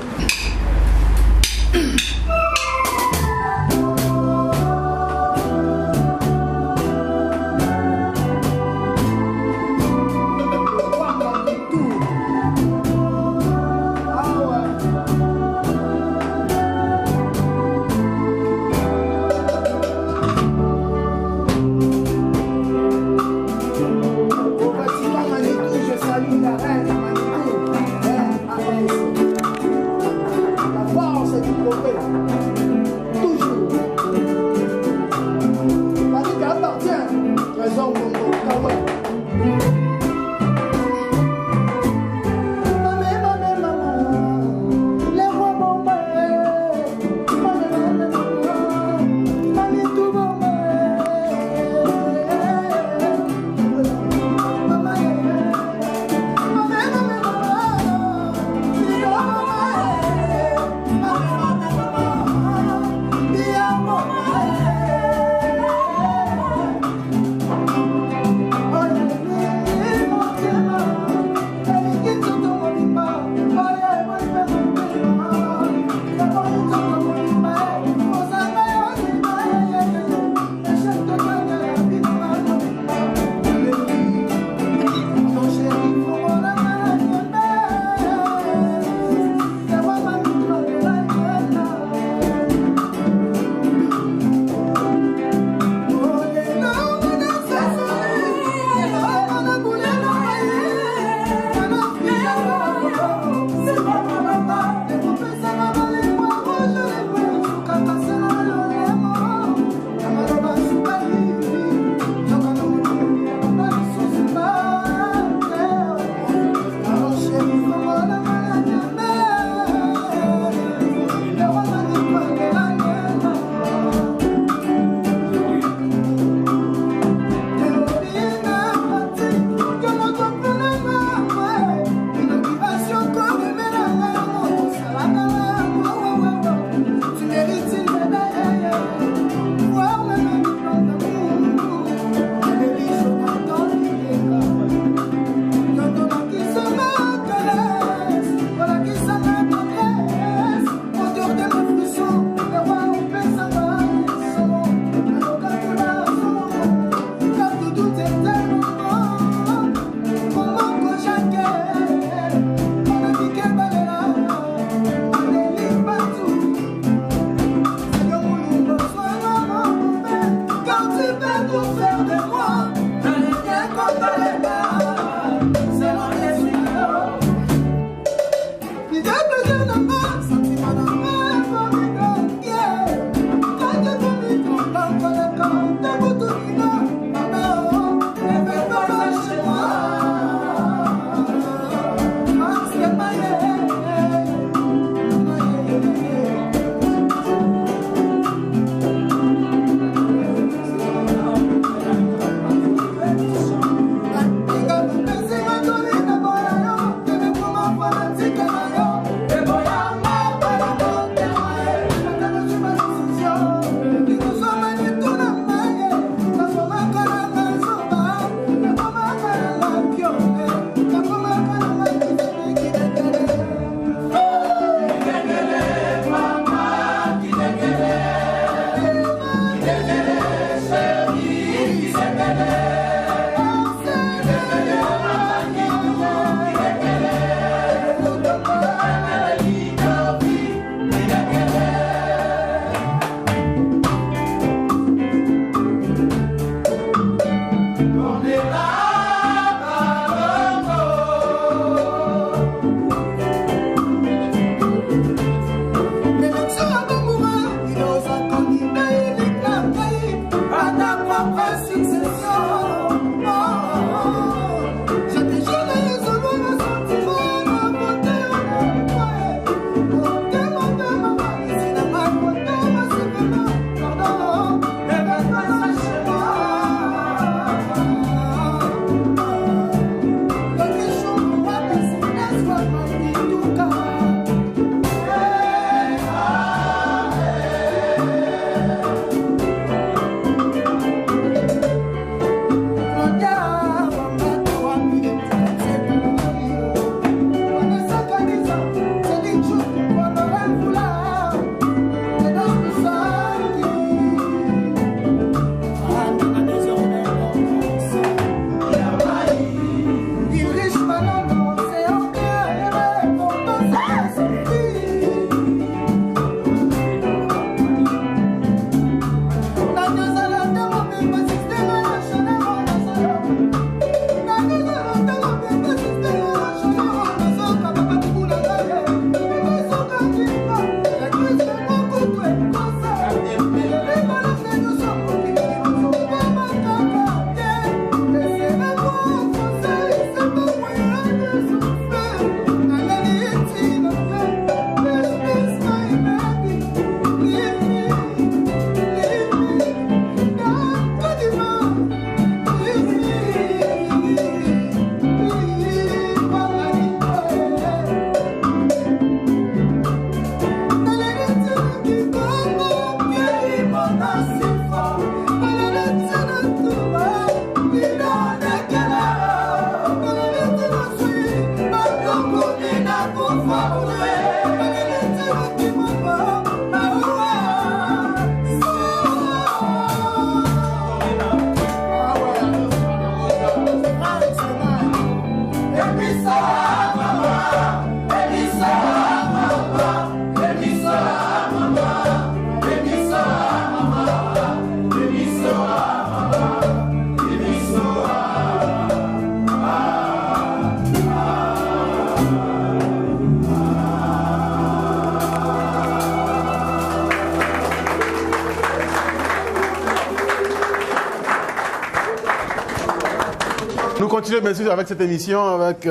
Nous continuons bien sûr avec cette émission, avec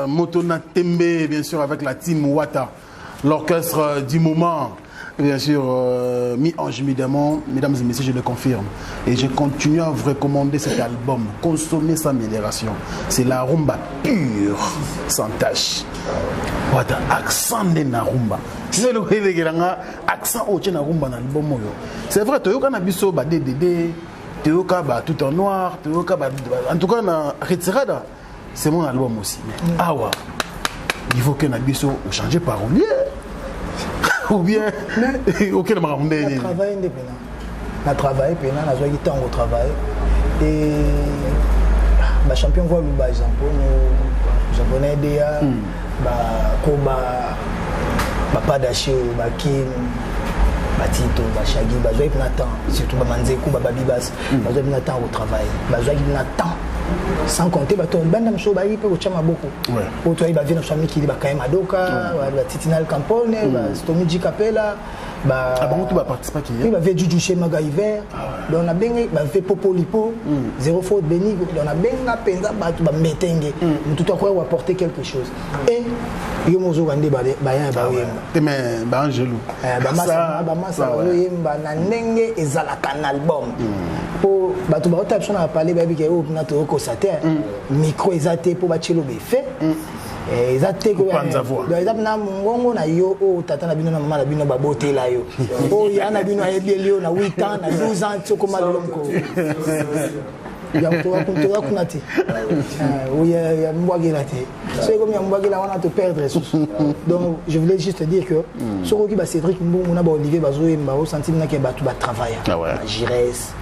Motona Tembe, bien sûr, avec la team Wata, l'orchestre du moment, bien sûr, mi-ange, mi-démon. Mesdames et messieurs, je le confirme. Et je continue à vous recommander cet album, Consommer sans modération. C'est la rumba pure, sans tâche. Wata, accent de la rumba. C'est le accent au na rumba dans l'album. C'est vrai, tu as un abisso, DDD. Théoka tout en noir, Théoka en tout cas na retirada, c'est mon album aussi. Mais awa, il faut que Nabiso change parolier ou bien auquel m'a ramené. On travaille indépendant. On travaille pendant, on a joué temps au travail et bah champion voit le bas exemple, nous japonais DA, bah Koba, bah Padashi, bah Kim. Batito, Bachagi, Bazoï Nathan, surtout Bamanzekou, Babibas, Bazoï Nathan au travail, Bazoï Nathan, sans compter Baton, Bandam Sobaï, peut au Chamaboko. Au toit, il va venir dans famille qui est quand même Adoka, Titinal Campone, Stomi Capella, tu vas participer qui il va faire du chez Magaïver, on a bien fait Popolipo, zéro faute béni, on a bien pensa, tu vas mettre, tout à quoi va apporter quelque chose. Et il y a un mozo gandé bayan baouyem. Mais Angelou. Bamasa baouyem bananenge ezalaka un album. Pour batu ba otap sona parler ba bike o na to ko sater micro ezate pour ba chelo be fait. Ezate ko ezate na mongongo na yo o tata na bino na mama na bino ba botela yo. O ya na bino ayebeli yo na 8 ans na 12 ans tsoko malomko. Il y a un kunati. Oui, il y a un c'est comme il y a un on a te perdre. Donc, je voulais juste te dire que ce qui va Cédric Mbou, on a Olivier Bazo et Mbao senti qu'il va tout travailler. Giresse,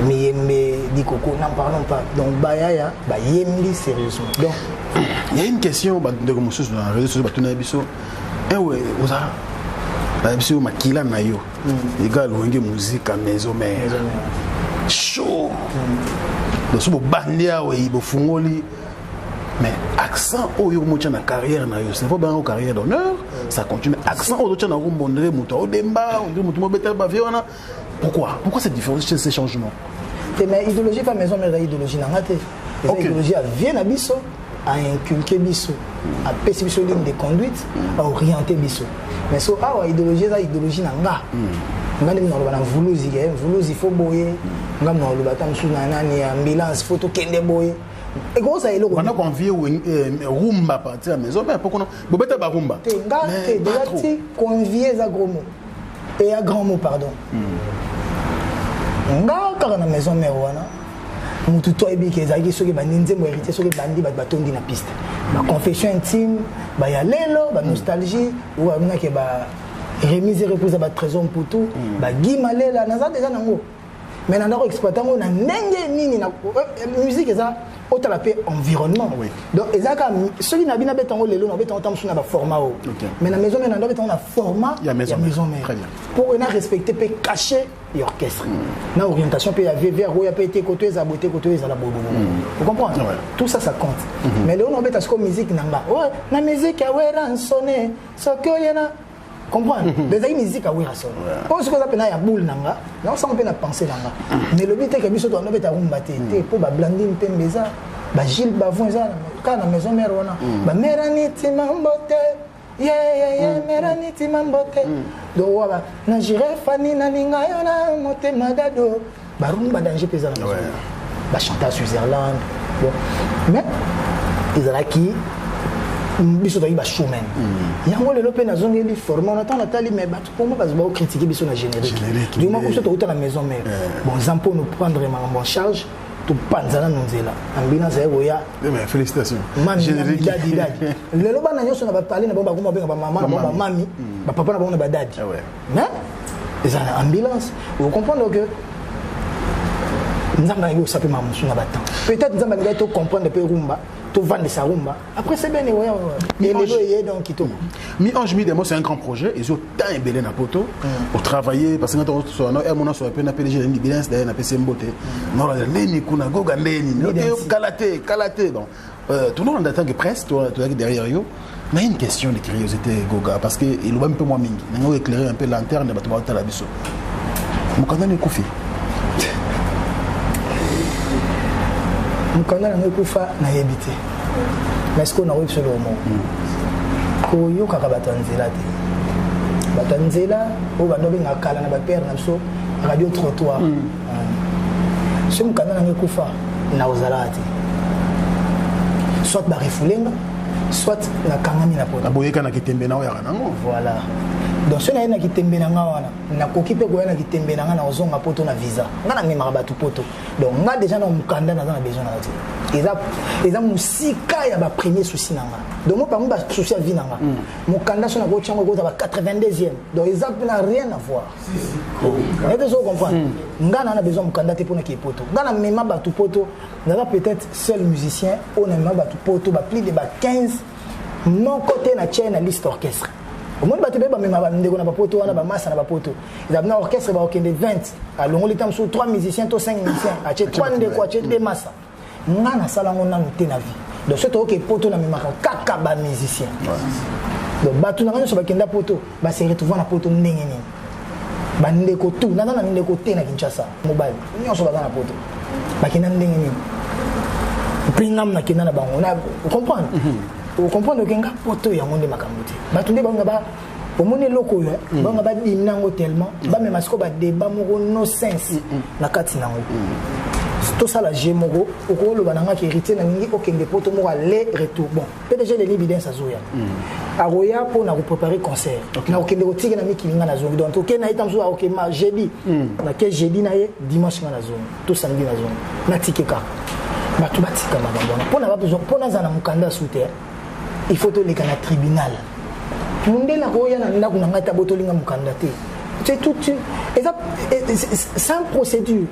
Miyembe, Dikoko, n'en parlons pas. Donc, Bayaya, Yemli sérieusement. Donc, il y a une question de commencer sur les réseaux sociaux. Eh ouais, vous avez vu Makila Nayo. Les gars, ils ont musique à maison mère. Chaud. Donc, si vous bandez, vous fungoli. Mais accent au yomocha na carrière na yo, c'est pas bien carrière d'honneur, ça continue. Accent au docha na rumbondre muto au demba, on dit muto mobeta ba viona. Pourquoi cette différence, ces changements? Mais idéologie pas maison mère idéologie n'a raté. L'idéologie vient à biso, à inculquer biso, à passer biso ligne de conduite, à orienter biso. Mais so ah idéologie ça idéologie n'a nga. Nga ni na vuluzi il faut boyer. Nga na lo batam su na nani ambulance photo kende boyer. Et comment ça est le on a convié rumba partir à maison mais pourquoi non bobeta ba rumba. Nga te déjà ti convié za gros mot. Et à grand mot pardon. Nga kaka na maison mère wana mutu to ebiki ezaki soki baninze mo hérité soki bandi batondi na piste ba confession intime ba ya lelo ba nostalgie ou amina ke ba remise et repose ba trésor mputu ba gimalela naza déjà nango mais na ndako exploitant na ndenge nini na musique eza otala pe environnement donc ezaka soki na bina betango lelo na betango tamsu na ba format mais na maison mère na ndako betango na format ya maison mère pour na respecter pe cacher l'orchestre. Na orientation peut y avoir vers où il a été côté za beauté côté za la bobo. Vous comprenez? Tout ça compte. Mais là on met comme musique nanga. Ouais, la musique a wera sonné, ce que y en a. Comprendre? Des musique a wera sonné. Parce que ça peut na boule nanga. Non ça on peut na penser nanga. Mais le but est que biso to na beta rumba té pour ba blandine tembeza, ba Gilles Bavon za ka na maison mère wana. Ba merani timambote. Yeah, meraniti mambote. Do waba na jire fani na ninga yona mote madado. Barumba danger pesa na maison. Ba chanter Switzerland. Bon. Mais ils ont qui biso to ba showman. Yango le lope na zone li former on attend Nathalie mais ba pour moi parce que ba critiquer biso na générique. Du moment que to la maison mère. Bon zampo nous prendre en charge. Tout panzana nzela ambulance ya mais félicitations générique dadi le loba na nyoso na ba parler na ba kuma benga ba maman ba mami ba papa na ba ba dadi mais ils ont ambulance vous comprenez que nzamba ngi osape mamusu na batan peut-être nzamba ngi to comprendre pe rumba to vendre sa rumba après c'est bien et les loyers donc qui to Mi-Ange Mi-Demo c'est un grand projet ils ont tant embellé na poto pour travailler parce que quand on soit na mona so pe na PDG ni bilance d'ailleurs na PC Mbote non la neni kuna goga ndeni kalaté donc tout le monde en tant que presse toi derrière yo mais une question de curiosité goga parce que il va un peu moins mingi n'a éclairer un peu lanterne de batwa la biso mukanda ni kufi mukanda na kufa na yebité mais est-ce qu'on a eu sur le mot koyo kaka batanzela te batanzela o bandobe ngakala na ba père na so radio trottoir ce mukanda na kufa na ozalati soit ba refulenga soit na kangami na poto aboyeka na kitembe na oyaka nango voilà donc ce na kitembe na ngawana na kokipe ko na kitembe na nga na ozonga poto na visa nga na memaka batu poto donc nga déjà na mukanda na besoin na ti eza musika ya ba premier souci nanga donc mo pango ba souci ya vie nanga mukanda so na ko chango ko za ba 82e donc eza na rien à voir et de so comprendre nga na besoin mukanda te pona ki poto nga na mema batu poto na peut-être seul musicien on a mema batu poto ba plus de ba 15 mon côté na chaîne na liste orchestre au monde bato ba mema ba ndeko na ba poto wana ba massa na ba poto il a na orchestre ba okende 20 à longo le temps sur 3 musiciens to 5 musiciens a che 3 ndeko a che 2 massa nga na sala ngo na te na vie donc ce to ke poto na mema kaka ba musicien donc bato na ngo so ba kenda poto ba se retrouver na poto ndenge nini ba ndeko tu na ndeko te na Kinshasa mobile nyoso ba na poto ba kenda ndenge nini pingam na kenda na bango na comprendre vous comprenez que nga poto ya monde makambuti batunde banga ba omone loko yo banga ba dinango tellement ba même asko ba débat moko no sense na kati nango tout ça la gemoro okolo bananga ki héritier na ngi okende poto moko aller retour bon PDG de l'évidence azoya aroya pour na préparer concert na okende otike na mikilinga na zongi donc okena itamzo okema jeudi na ke jeudi na ye dimanche na zone tout samedi na zone na tikeka batu batika mabamba pona ba besoin pona za na mukanda souter il faut aller à un tribunal. Monde na koya na ndako na ngata botolinga mukanda te. C'est tout sans procédure.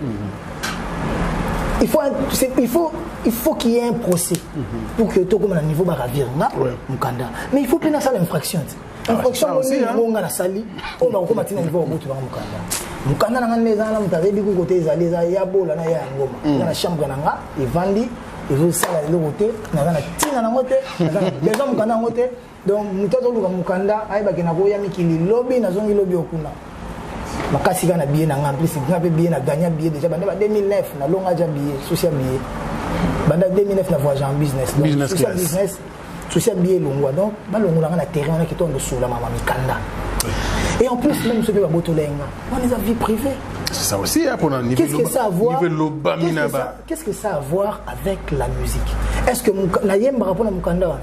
Il faut qu'il y ait un procès pour que tout comme à niveau ba ravir na mukanda. Mais il faut plein ça l'infraction. Infraction aussi on la sali, on va ko matina niveau botu ba mukanda. Mukanda na ngane za na mutarebi ku côté za les ya bola na ya ngoma. Na chambre na nga et vandi et vous ça le côté na na tina na mote les hommes kana mote donc mutazo luka mukanda ai ba kina ko ya mikili lobby na zongi lobby okuna makasi kana billet na ngam plus ngape billet na gagner billet déjà banda 2009 na longa ja billet social billet banda 2009 na voyage en business donc social business social billet longwa donc balongola na terrain on qui tombe sous la mama mikanda et en plus même ce que babotolenga on les a vie privée. C'est ça aussi hein, pour un niveau. Qu'est-ce que ça a à voir? Qu'est-ce que ça a à voir avec la musique? Est-ce que na yemba rapport na mukanda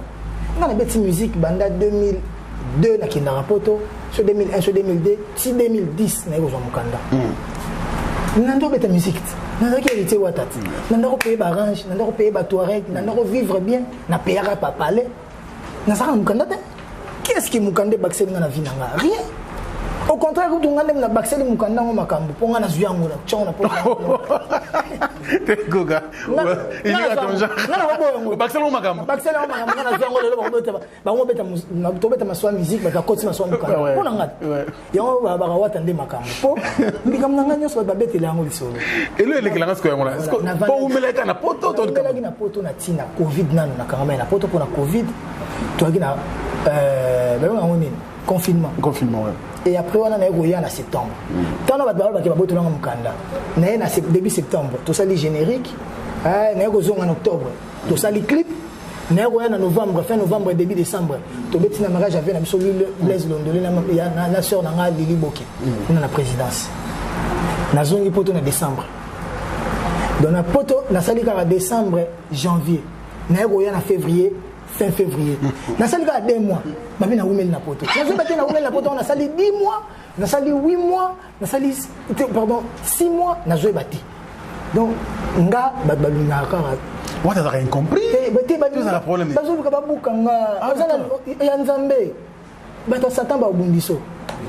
on a bête musique banda 2002 na kinda rapoto sur 2001 sur 2002 si 2010 na yego mukanda nando bête musique nando ki hérité watati nando payer ba range nando payer ba touareg nando vivre bien na payer pas parler na saka mukanda qu'est-ce qui mukande baxé na vie nanga rien. Au contraire, quand on a des baxeli mukanda ngo makambo ponga na zuyango na chona po. Goga. Il y a ton genre. Na baxeli ngo makambo. Baxeli ngo makambo na zuyango lelo ba beta na tobeta maswa musique ba koti maswa mukanda. Pona ngata. Yango ba wata nde makambo. Po bikamna nganyo so ba betela yango lisolo. Elo elekelanga sko yango la. Po umeleka na poto to na poto na tina Covid nanu na kangama na poto pona Covid. To agina ba ngoni confinement. Confinement ouais. Et après on a eu en septembre. Tant on va parler que baboto na mukanda. Na début septembre, tout ça les générique. Na eu en octobre. Tout ça les clip. Na eu en novembre, fin novembre début décembre. To beti na mariage avec na biso Blaise Londolé na sœur na nga Lili Boki. On a la présidence. Na zongi poto na décembre. Dans na poto na sali ka décembre, janvier. Na eu en février. Fin février. On a sali 2 mois. Babi na wumel na poto. On a wumel na poto, on a sali 10 mois, on a sali 8 mois, on a sali 6 mois, on a joué bati. Donc nga babi na kara. Moi t'as rien compris. Tu as un problème. Bazo ka babuka nga. Azana ya nzambe. Bata satan ba bundiso.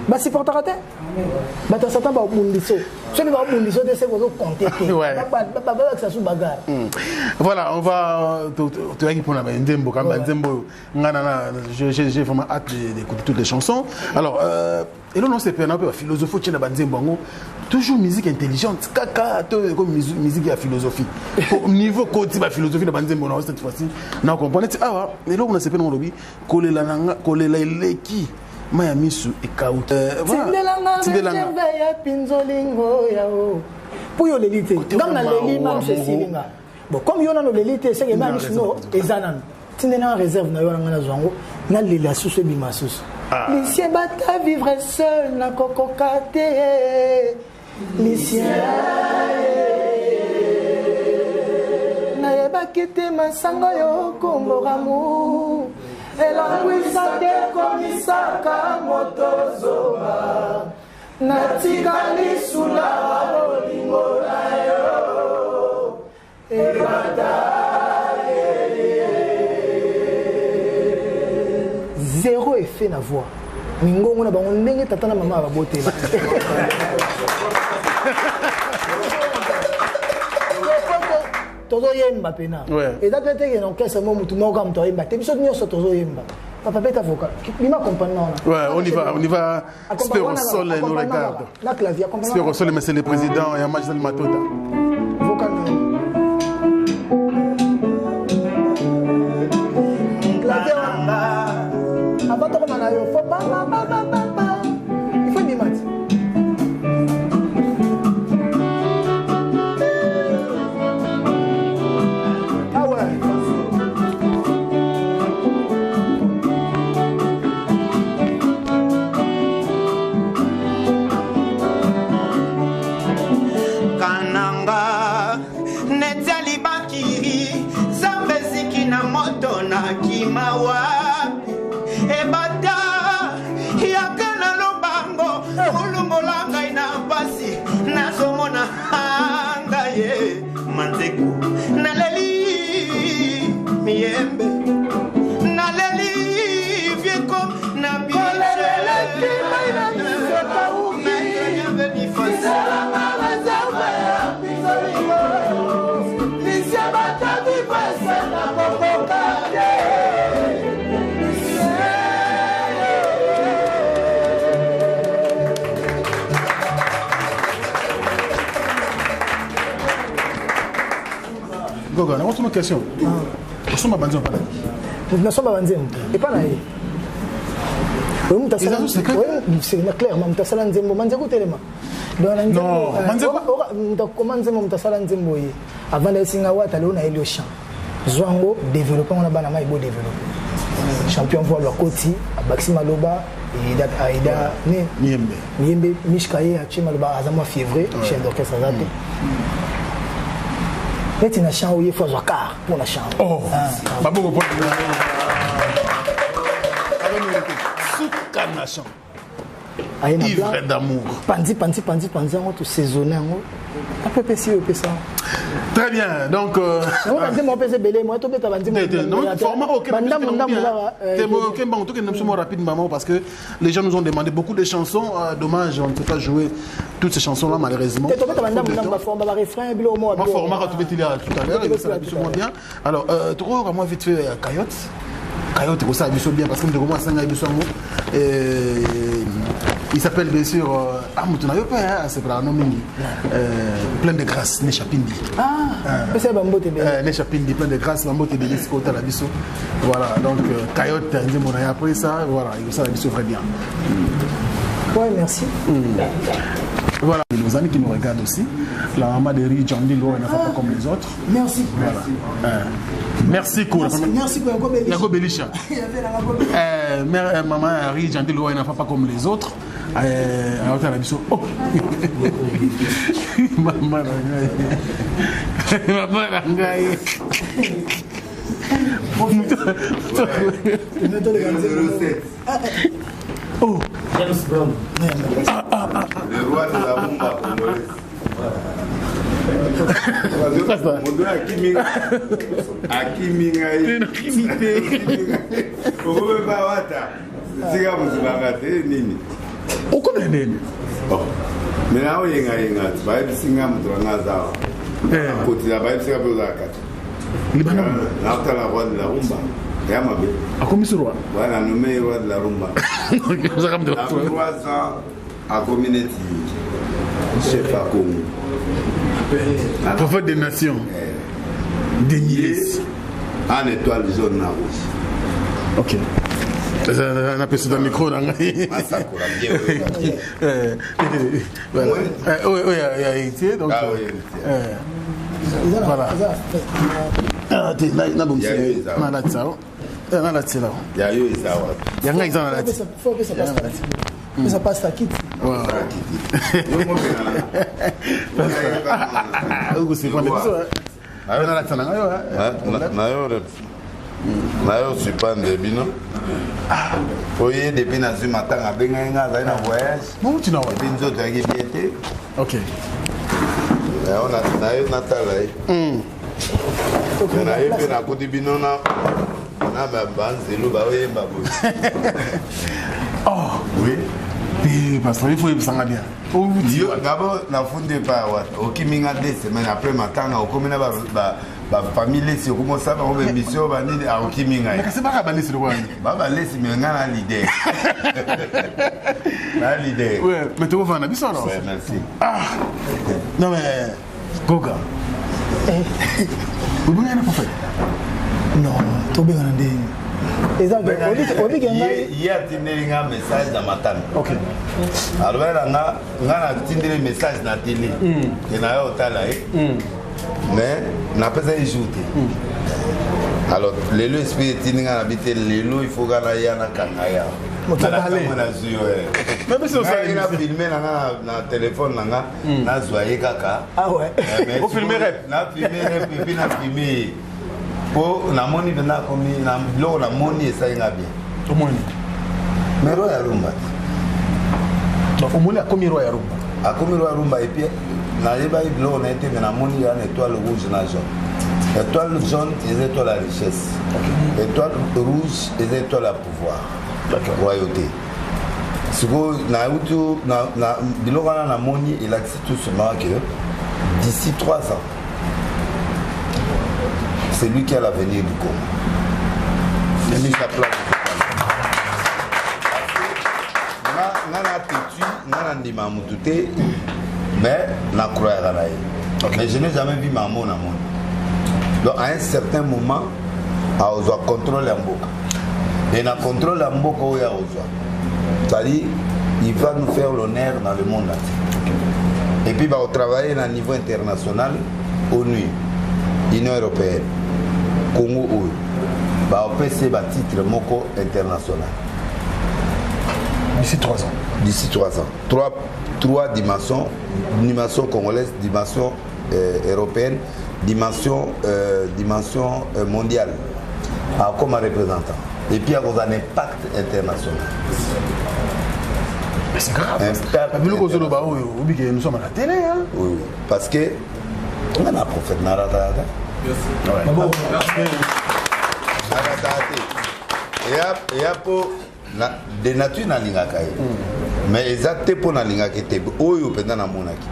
Ba supporter te. Bata satan ba bundiso. Ce n'est pas bundiso de ce que vous comptez. Ba ça sous bagarre. Voilà, on va tu as qui pour la Nzembo quand Nzembo j'ai vraiment hâte d'écouter toutes les chansons. Alors et là on s'est fait un peu la philosophie chez la Nzembo toujours musique intelligente kaka comme musique à philosophie. Au niveau côté la philosophie de Nzembo cette fois-ci. On comprend ah et là on s'est fait dans lobby kolela leki Maya misu ekauti. Tindelanga ya pinzolingo yao. Puyo lelite. Dans la leli mam cecilinga. Bon comme yona no lelite c'est que mam misu no ezanan. Tindena réserve na yona ngana zwango na lela susu bimasus. Lycée bata vivre seul na kokokate. Lycée na yeba kite masango yo komboramu. Et la puissante komisaka motozoba natikali sula bolingo na yo ebata zéro effet na voix mingongo na bango ndenge tata na mama babotela tozo yemba pena et d'après que non qu'est-ce que mutu moka mto yemba te biso nyoso tozo yemba papa beta vocal bima comprendre ouais on y va Spero Sol nous regarde la clavier Spero Sol mais c'est le président et Amajal Matota vocal clavier avant de on a yo faut il faut bimat Kimawa ebata yakana lobango ulumbolanga ina basi nasomona hanga ye manzeku naleli miembe naleli vieko na biele kimaina nisota uki nyave nifasa nisebata vivese na kokokate. Goga, on a une question. Nous sommes à Banzembo. Nous sommes à Banzembo. Et pas là. Oui, c'est clair, mais tu as Nzembo, Manzeko Telema. Non, comment on sala nzembo ye avant de singa wata le na elio champ zwango développer on a bana mai beau développer champion voile wa koti Baxi Maloba et Aida Niembe Mishkaye a Maloba azama février chef d'orchestre azate et na champ où il faut car pour la champ oh babo pour la champ ivre d'amour. Pandi, on tout saisonné. Très bien, donc. Rapidement parce que les gens nous ont demandé beaucoup de chansons. Dommage, on ne peut pas jouer toutes ces chansons-là, malheureusement. Alors, moi, vite fait, Coyote. Coyote, c'est bien parce que nous avons il s'appelle bien sûr c'est plein de grâce, Nechapindi. Nechapindi, plein de grâce, voilà, donc Coyote, après ça, voilà, il ça très bien. Oui, merci. Voilà, nos amis qui nous regardent aussi. La maman de Ri Jandi Lo n'est pas comme les autres. Merci. Voilà. Merci Koul. Merci pour Yago Belisha. Maman Ri Jandi Lo n'est pas comme les autres. Alors la biso. Oh. Maman Rangaï. Oh. James Brown. Le roi de la rumba congolaise. Comme ce roi. Voilà, nommé roi de la rumba. À 3 ans, à communauté, chef à Congo. Prophète des nations. Dénié. En étoile jaune à rouge. Ok. On appelle ça dans le micro. Voilà. Oui, il y a été. Donc. Voilà. Ça passe à qui? Nayo supande bino. Oye depuis na ce matin a benga nga za na voyage. Non tu n'as pas. Binzo tangi biete. OK. On a nayo natala. Na yepe na kodi bino na ba banzelo ba oyemba bo. Oh, oui. Et parce qu'il faut y aller bien. D'abord na funde pa wa. Okiminga 2 semaines après matin au komina ba famille si comment ça va on émission ba ni a okiminga. Mais c'est pas balé sur le roi. Baba laisse mais nga na l'idée. Na l'idée. Ouais, mais tu vas faire un avis alors. Ouais, merci. Ah. Non mais Goga. Vous voulez rien faire? Non, tu bien en dit. Exact. Il y a un message dans ma tête. OK. Alors là on a un message dans la télé. Il y a au tala mais n'a pas ajouté. Alors les lois spirituelles ont habité les lois il faut gagner yana kangaya. Même si on il a filmé na téléphone na zoyé kaka. Ah ouais. Vous filmez rep. Na filmé rep et puis na filmé pour na moni de na comme na lo na moni et ça y a bien. Au moins. Mais roi ya rumba. Donc au moins a commis roi ya rumba. A commis roi rumba et puis na yeba lo na été mais na moni ya étoile rouge na jaune. Étoile jaune c'est étoile la richesse. Étoile rouge c'est étoile la pouvoir. Royauté. Si vous na bilokana na moni il a tout seulement que d'ici 3 ans c'est lui qui a l'avenir du Congo. C'est lui qui a place. Nana têtu, nana ndima mutute, mais na croire à la. Mais je n'ai jamais vu maman na moni. Donc à un certain moment, à ozo contrôle Mboka. Et na contrôle Mboka où ya ozo. C'est-à-dire, il va nous faire l'honneur dans le monde entier. Et puis, on travaille à un niveau international, ONU, Union européenne, Congo, on peut se battre titre moko international. D'ici 3 ans. D'ici 3 ans. Trois dimensions, dimension congolaise, dimension européenne, dimension mondiale, comme représentant. Et puis, il y a un impact international. Mais c'est grave. Nous sommes à la télé. Hein? Oui, parce que on a un prophète Narada. Et pour de nature na lingaka mais exacte pour na lingaka te oyo penda na monaki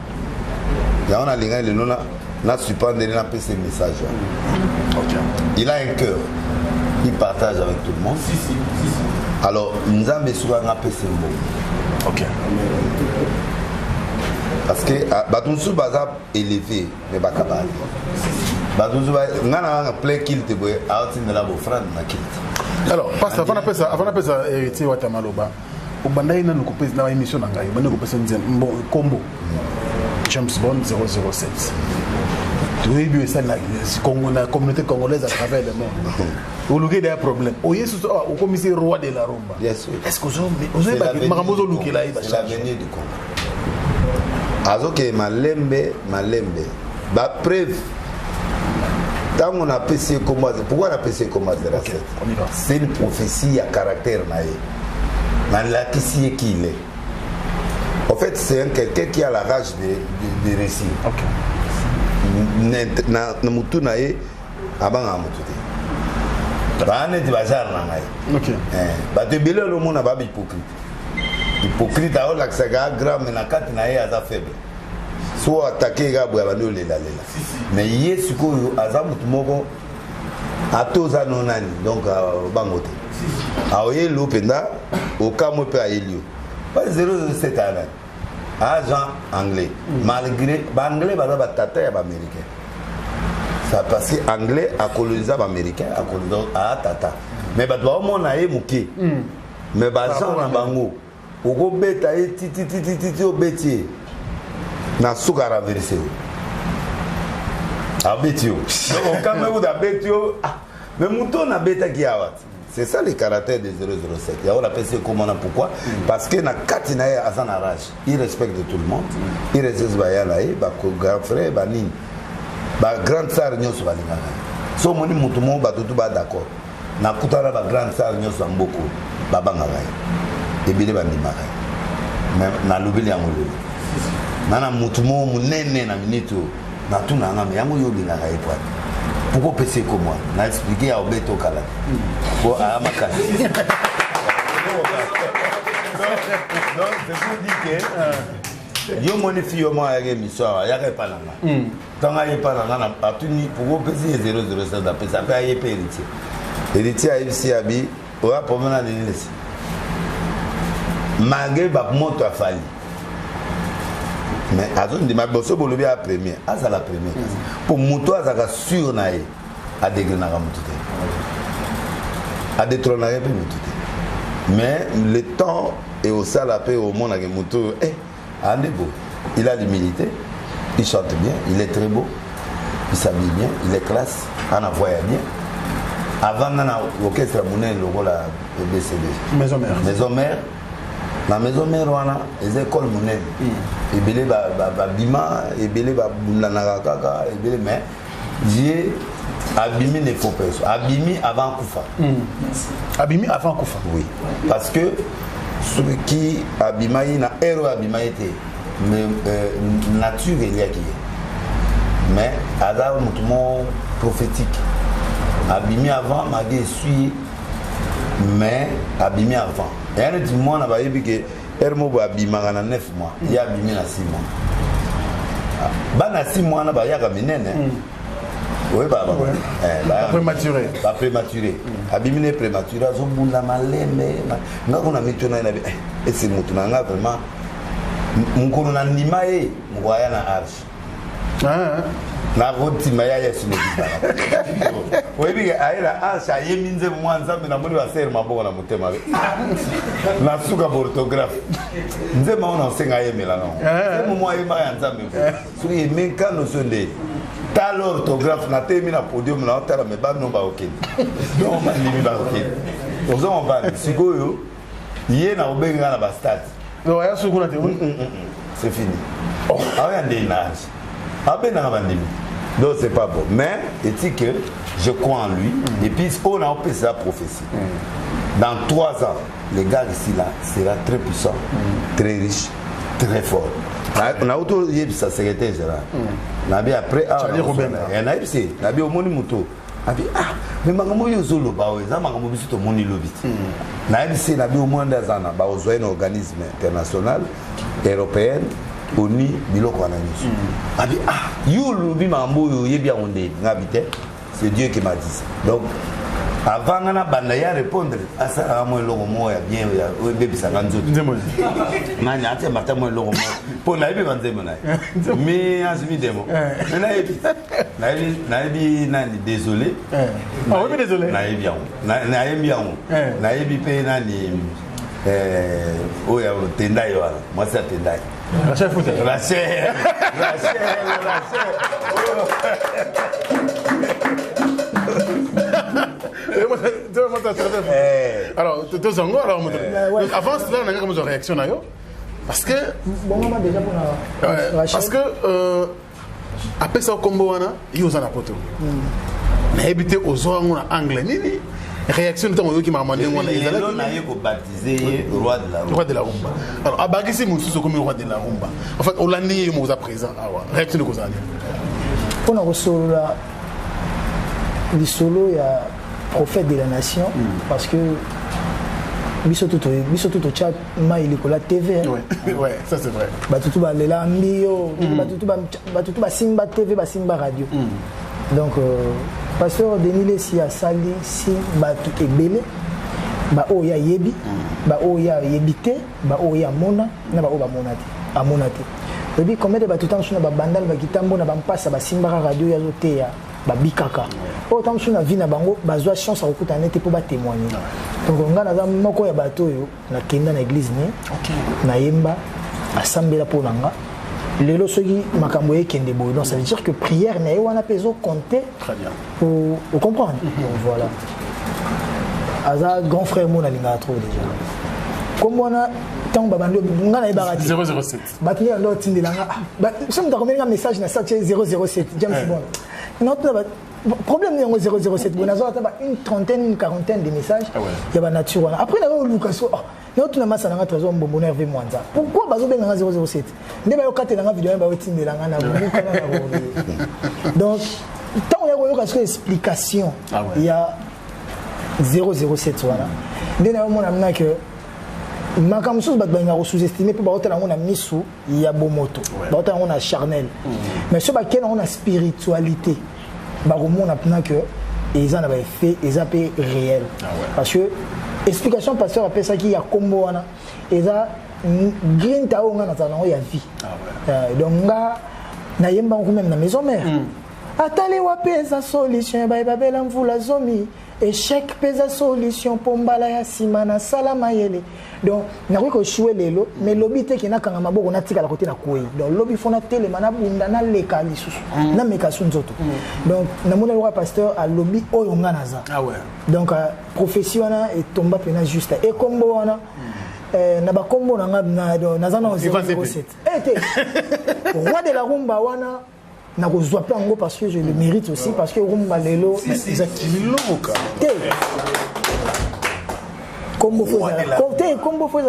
ya on a lingaka le nona na supendre na PC message. Il a un cœur, il partage avec tout le monde. Alors nzambe souvent na PC mbo. OK. Parce que batunsu baza élevé mais bakaba batunsu ba ngana plein qu'il te boy out in la bofrande na kit. Alors, parce avant d'appeler ça héritier Watamaloba, au Bandaï, nous avons une émission dans Gaï, nous avons un combo James Bond 007. Tu vois, il y a la communauté congolaise à travers le monde. Vous avez un problème. Au commissaire roi de la rumba. Yes, oui. Est-ce que vous avez l'avenir du Congo. Azoke malembe. Ba preuve. Tant on a PC comme pourquoi on a PC comme 07? C'est une prophétie à caractère naïe. Mais là qui est qu'il est. En fait, c'est quelqu'un qui a la rage de récits. OK. Na mutu naïe abanga mutu. Ba ne di bazar na naïe. OK. Ba de bele le monde ba hypocrite. Hypocrite a la saga grand mais na kati naïe aza faible. Soit attaqué Gabou Abano Lela. Mais hier, ce qu'on a Azamutmoko à Toza Nonani, donc à Bangote. À Oye Lopenda, au Kamope à Elio. Pas 0,7 ans. Agent anglais. Malgré l'anglais, il y a des tata américains. Ça passe anglais à colonisé américain, à colonisé à tata. Mais il y a des gens qui ont été. Mais il y a des gens qui ont été. Na sukara versé abetio donc quand même da betio mais mouton na beta qui awat c'est ça le caractère des 007 ya on appelle ça comment pourquoi parce que na katina ya azana rage il respecte tout le monde il respecte ba ya là ba ko grand frère ba nini ba grande sœur nyonso ba linga so moni mutumo ba tutu ba d'accord na kutara ba grande sœur nyonso mboko ba banga ga ebile ba ndima ga na lubili ya mululu nana mutumo munene na minito na tuna ngame yango yolinga ka epwa pourquoi PC comme moi na expliquer à obeto kala pour à makasi donc c'est pour dire que yo monifi yo moi ya miswa ya ka palanga tanga ye palanga na atuni pour PC 007 da pesa pa ye pe héritier a ici abi o a pomena de nesi mangé ba moto afali. Mais azon di maboso bolobi a premier aza la première pour moto azaka sur nae a dégrena ka mutute a détrôner pe mutute mais le temps et au salapé au monde avec moto andebo il a l'humilité il chante bien il est très beau il s'habille bien il est classe en voyage bien avant nana orchestre monnaie logo la BCD maison mère la maison mère wana les écoles monnaie ebele ba bima ebele ba bundanaka kaka ebele mais j'ai abimi ne faut pas abimi avant kufa abimi avant kufa oui parce que ce qui abima na héros abima était mais nature il y a qui mais ada mutumo prophétique abimi avant magé suit mais abimi avant et un petit mois na ba yebi que Hermo ba bimanga na 9 mois ya bimi na 6 mois bana 6 mois na ba ya ka minene oui ba prématuré abimi prématuré zo bunda malembe nga kuna mitona na et c'est mutuna nga vraiment mukuru na ndima e mkwaya na arche na rotima ya yesu ne bizala oyebi ayela asha yeminze mwanza na muri wa ser maboko na mutema na suka orthographe nze maona senga yemela no nze mo yema ya nzambe so yemenka no sonde tal orthographe na temi na podium na otala me ba no ba okeni no ma limi ba okeni ozo mo ba sikoyo ye na obenga na ba stade no ya sukuna te c'est fini ah ya dénage abe na bandimi donc c'est pas bon mais est-il que je crois en lui et puis on a opéré sa prophétie dans 3 ans le gars ici là sera très puissant très riche très fort on a auto yeb sa secrétaire général na bi après ah na yebisi na bi omoni moto abi ah mais mangambo yo zolo ba we za mangambo biso to moni lobiti na yebisi na bi omonda zana ba ozo un organisme international européen oni biloko wana niso abi ah yo lobi mambo yo yebi onde ngabite c'est Dieu qui m'a dit ça donc avant ngana banda ya répondre à ça moi logo mo ya bien ya bebi sakanzo nani ate mata mo logo mo po na yebi banzemo na mais azimi demo na yebi nani désolé ah oui désolé na yebi yango na yebi pe nani oya tendai wala moi ça tendai la chef foot la chef alors tous en alors avant cela on a comme réaction là parce que bon on a déjà pour parce que après ça combo wana yo za na poto na habité aux zones anglais nini réaction de yo qui m'a demandé on a eu baptisé roi de la rumba alors abagisi mususu comme roi de la rumba en fait olandi yo mo za présent réaction de kozali on a reçu le solo ya prophète de la nation parce que biso tout chat ma il est la TV ouais ça c'est vrai batutu ba lela mbio batutu ba simba TV ba simba radio donc pasteur Denis Lessi a sali si batu ebele ba o ya yebi ba o ya yebite ba o ya mona na ba o ba monate amonate et puis combien de batutu na ba bandal ba kitambo na ba mpasa ba simba radio ya zoteya babikaka autant que na vie na bango bazwa chance à okuta nete pour ba témoigner donc on a moko ya bato yo na kenda na église ni na yemba assemblée pour nanga lelo soki makambo ekende boy donc ça veut dire que prière na wana peso compter très bien pour comprendre donc voilà aza grand frère mon alinga trop déjà comme on a tant babando ngana ibarati 007 batini ndo tindelanga ba somme da un message na ça 007 James Bond notre problème numéro 007 bon azo ata une trentaine une quarantaine de messages ya ba nature après na lukaso notre na masa na trésor mbombo nerve mwanza pourquoi bazo benga 007 ndeba yo katela nga vidéo ba wetindelanga na buka na donc tant ya yo kaso explication il y a 007 voilà ndena yo mona mna que makambo sous bat banga sous-estimé pour baotela on a misu ya bomoto baotela on a charnel mais ce baken on a spiritualité baromo on a plein que ils en avaient fait ils appellent réel parce que explication pasteur appelle ça qui y a combo wana ils a green tao ngana za na ya vie donc nga na yemba ko même na maison mère atale wa pesa solution ba babela mvula zomi échec pesa solution pombala ya simana salama yele donc na ko jouer lelo mais lobby te kina kanga maboko na tika la côté na koi donc lobby fona tele mana bunda na leka lisusu na meka sunzoto donc na mona le pasteur a lobby oyo ngana za donc prophétie wana et tomba pena juste et combo wana na ba combo na ngabna na zana 007 roi de la rumba wana na kozwa pe ngo parce que je le mérite aussi parce que rumba lelo zakimiloka combo faut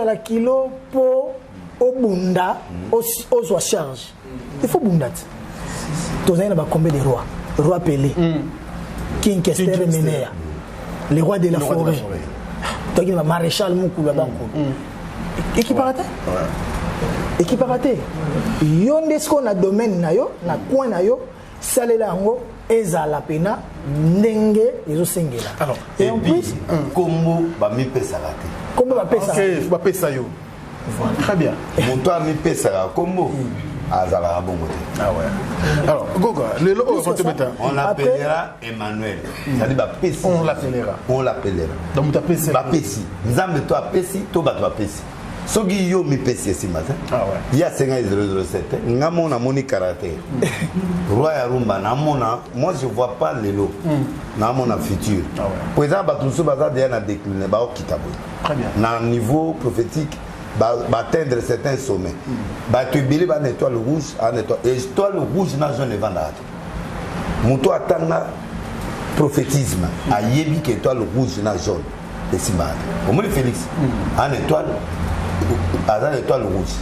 la kilo po obunda ozwa charge il faut bundat tozana ba combien de roi Pelé King Kester Menea les rois de la forêt donc il va maréchal Mukula banko équipe raté yonde ce qu'on a domaine na yo na coin na yo salela ngo ezala pena ndenge ezo sengela alors et en plus combo ba mi pesa raté combo ba pesa ba pesa yo voilà très bien monto mi pesa combo azala bongo. Ah ouais. Alors, Goga, le logo on l'appellera Emmanuel. On l'appellera. On l'appellera. Donc tu appelles ba pesi. Nzambe to apesi to ba to apesi. Soki yo mi pesi ce matin. Ah ouais. Il y a 5007. Ngamo na moni caractère. Roi ya rumba na mona, moi je vois pas les lots. Na mona futur. Ah ouais. Pour exemple batunso baza déjà na décliner ba okitabo. Très bien. Na niveau prophétique ba atteindre certains sommets. Ba tu bilé ba étoile rouge, en étoile et étoile rouge na jaune vanda. Muto atanga prophétisme a yebi que étoile rouge na jaune. Et si mal. Au moins Félix. En étoile à l'étoile rouge.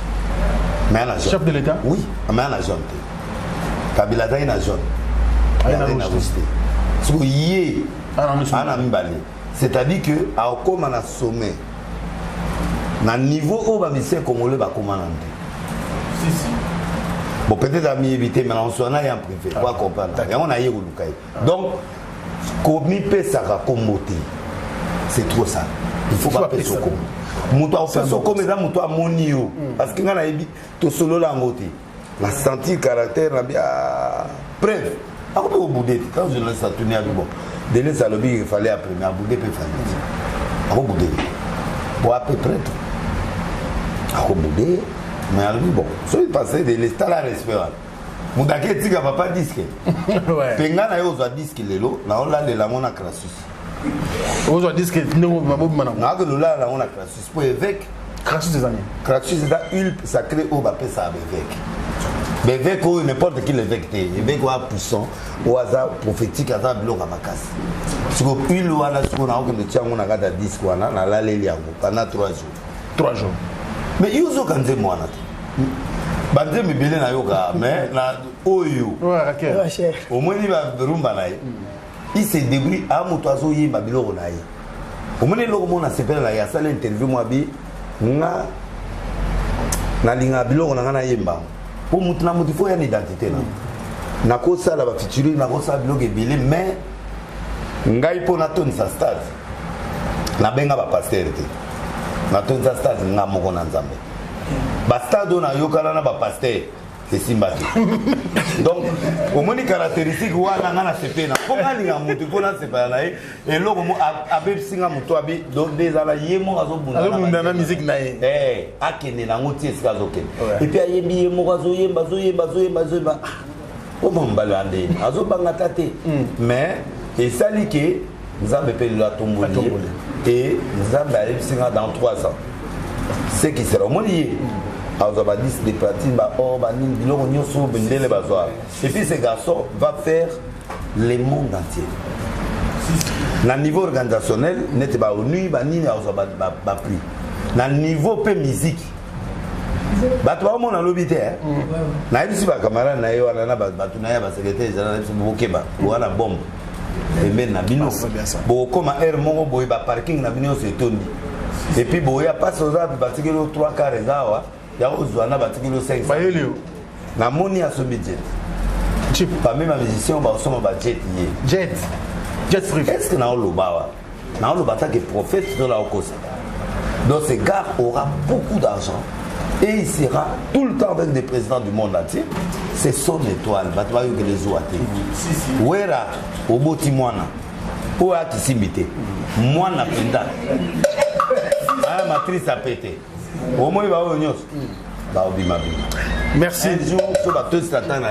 Mais en jaune. Chef de l'État? Oui, mais en jaune. Kabila est en jaune. Il est en rouge. C'est-à-dire que à comme on a sommet, na niveau où va misser comme on le va commander. Si si. Bon peut-être à m'y éviter, mais on s'en a un privé. Quoi comprendre? Et on a eu le donc comme il peut ça raconter, c'est trop ça. Il faut pas faire ça comme. Muto a fait ça comme ça, muto a monio. Parce que on a dit tout solo la moté. La sentir caractère, la bien. Bref, à quoi au bout de quand je laisse ça tourner avec bon. Délai ça le il fallait après, mais à bout de peut faire. À bout de. Bon à peu près. À bout de. Mais à lui bon. Soit il passait de l'état la respect. Mudake tika papa disque. Ouais. Penga na yo za disque lelo, na on la de la mona crassus. On a dit que nous avons maintenant. On a la crassus pour évêque. Crassus des années. Crassus c'est la huile sacrée au bapé ça évêque. Mais évêque ou n'importe qui l'évêque t'es. Évêque ou à puissant ou hasard prophétique hasard bloc à ma casse. Si vous huile ou à la seconde on a tient on a gardé disque on a la lélia pendant 3 jours. 3 jours. Mais ils ont quand même moi là. Bandé me belé na yoga mais na oyo. Ouais OK. Au moins il va rumba là. Il se débrouille à motoazo yi babilo na yi. Au moins le moment na sepela na ya sala interview moi bi nga na linga bilo na na yemba. Pour mutuna mutifo ya identité na. Na ko sala ba featuring na ko sala bilo ke belé mais ngai po na ton sa stade. Na benga ba pasteur te. Na ton sa stade nga moko na nzambe. Ba stade na yokala na ba pasteur. C'est sympathique. Donc, au moins les caractéristiques, on a un CP. On a un mot, on a un CP. Et là, on a un singa moto abi donc des alaye mo azo bunda na musique na eh akene na ngoti eskazoke. Et puis ayembi mo azo yemba zo. O mombalande azo banga tate. Mais et ça li que nous avons payé la tomboli et nous avons allé singa dans 3 ans. C'est qui sera au moins des platines, et puis ce garçon va faire le monde entier. Na niveau organisationnel, n'était pas au nuit, ni à prix. Na niveau peu musique. Bah toi on a l'obité hein. Na ici ba camarade na yo na ba tunaya ba secrétaire général de Bokeba. Voilà bombe. Et ben na bino. Bon comme air mongo boy ba parking na bino c'est tondi. Et puis boya passe aux arbres ba tikelo 3 quarts zawa. Ya ozwana ba tikelo 5. Ba yelio. Na moni a ce budget. Pas même un musicien ba osoma ba jet yé. Jet free. Est-ce que na oloba na oloba ta que prophète de la okosa. Donc ce gars aura beaucoup d'argent et il sera tout le temps avec des présidents du monde entier. C'est son étoile. Ba tu que les oate. Wera oboti mwana. O a kisimité. Mwana penda. Ah matrice a pété. Au moins il va au nyos. Ba obima bima. Merci. Un jour so ba tous t'attendre.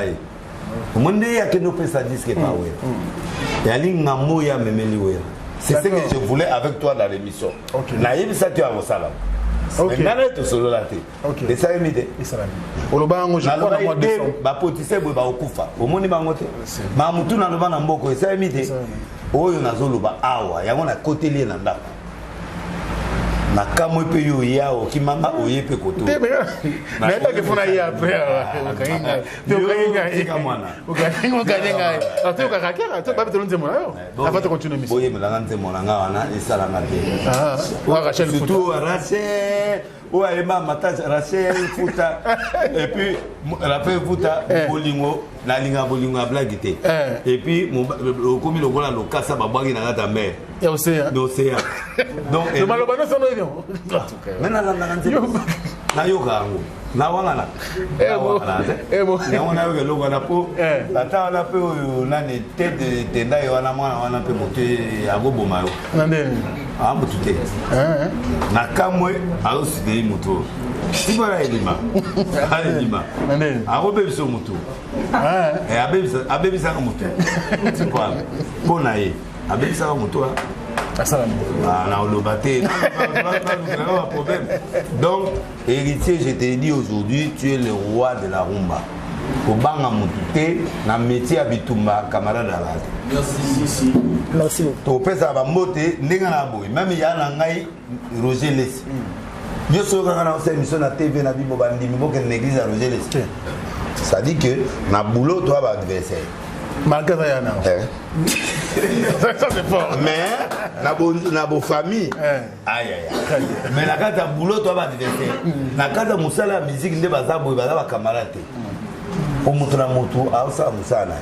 Monde ya que nous peut ça disque pas ouais. Yali ngamo ya memeli ouais. C'est ce que je voulais avec toi dans l'émission. Naïm ça tu as au salam. OK. Ngana to solo la té. OK. Et ça imité. Et ça va. Oloba ngo je crois na mois de décembre. Ba potise bo ba okufa. Omoni ba ngote. Ma mutu na loba na mboko et ça imité. Oyo nazoloba awa yango na côté lié na ndako. Na kamo pe yo ya o kimanga oyepe koto. Na eta ke fona ya après okainga. Okainga kamwana. Okainga. Atu ka kakela, tu ba beto nzemo yo. Avant de continuer mission. Boye melanga nzemo nga wana esala ngate. Ah, wa Rachel surtout Rachel. Ou Emma Matage Rachel Futa et puis la paix Futa bolingo na linga bolingo a blaguité. Et puis comme le gola lo kasa ba bangi na ngata mer. Et océan. L'océan. Donc le malobano son avion. Maintenant la nganze. na yokango na wangana na wana yoka na po ata wana pe nani tete tenda wana wana pe mote agoboma yo nande mutu te na kamwe aoside mutu sibara elima alima nande agobebiso mutu abebisaka mutu tikwa mpona ye abebisaka mutu na olobaté, problème. Donc, héritier, je t'ai dit aujourd'hui, tu es le roi de la rumba. Kobanga Moutouté, na métier Abitumba, camarade à la. Merci. Merci beaucoup. Tu peux ça va monter, n'enga boy. Même il y a l'angai Roger Lessi. Yo so quand on fait émission na TV na bibo bandi mi boke l'église à Roger Lessi. Ça dit que na boulot toi va adversaire. Malgré ça yana. Ça c'est fort. Mais na bo famille. Aïe aïe. Mais la carte boulot toi va adversaire. Na carte musala musique nde bazabo bazaba camarade. Pour montrer la moto à ça musala.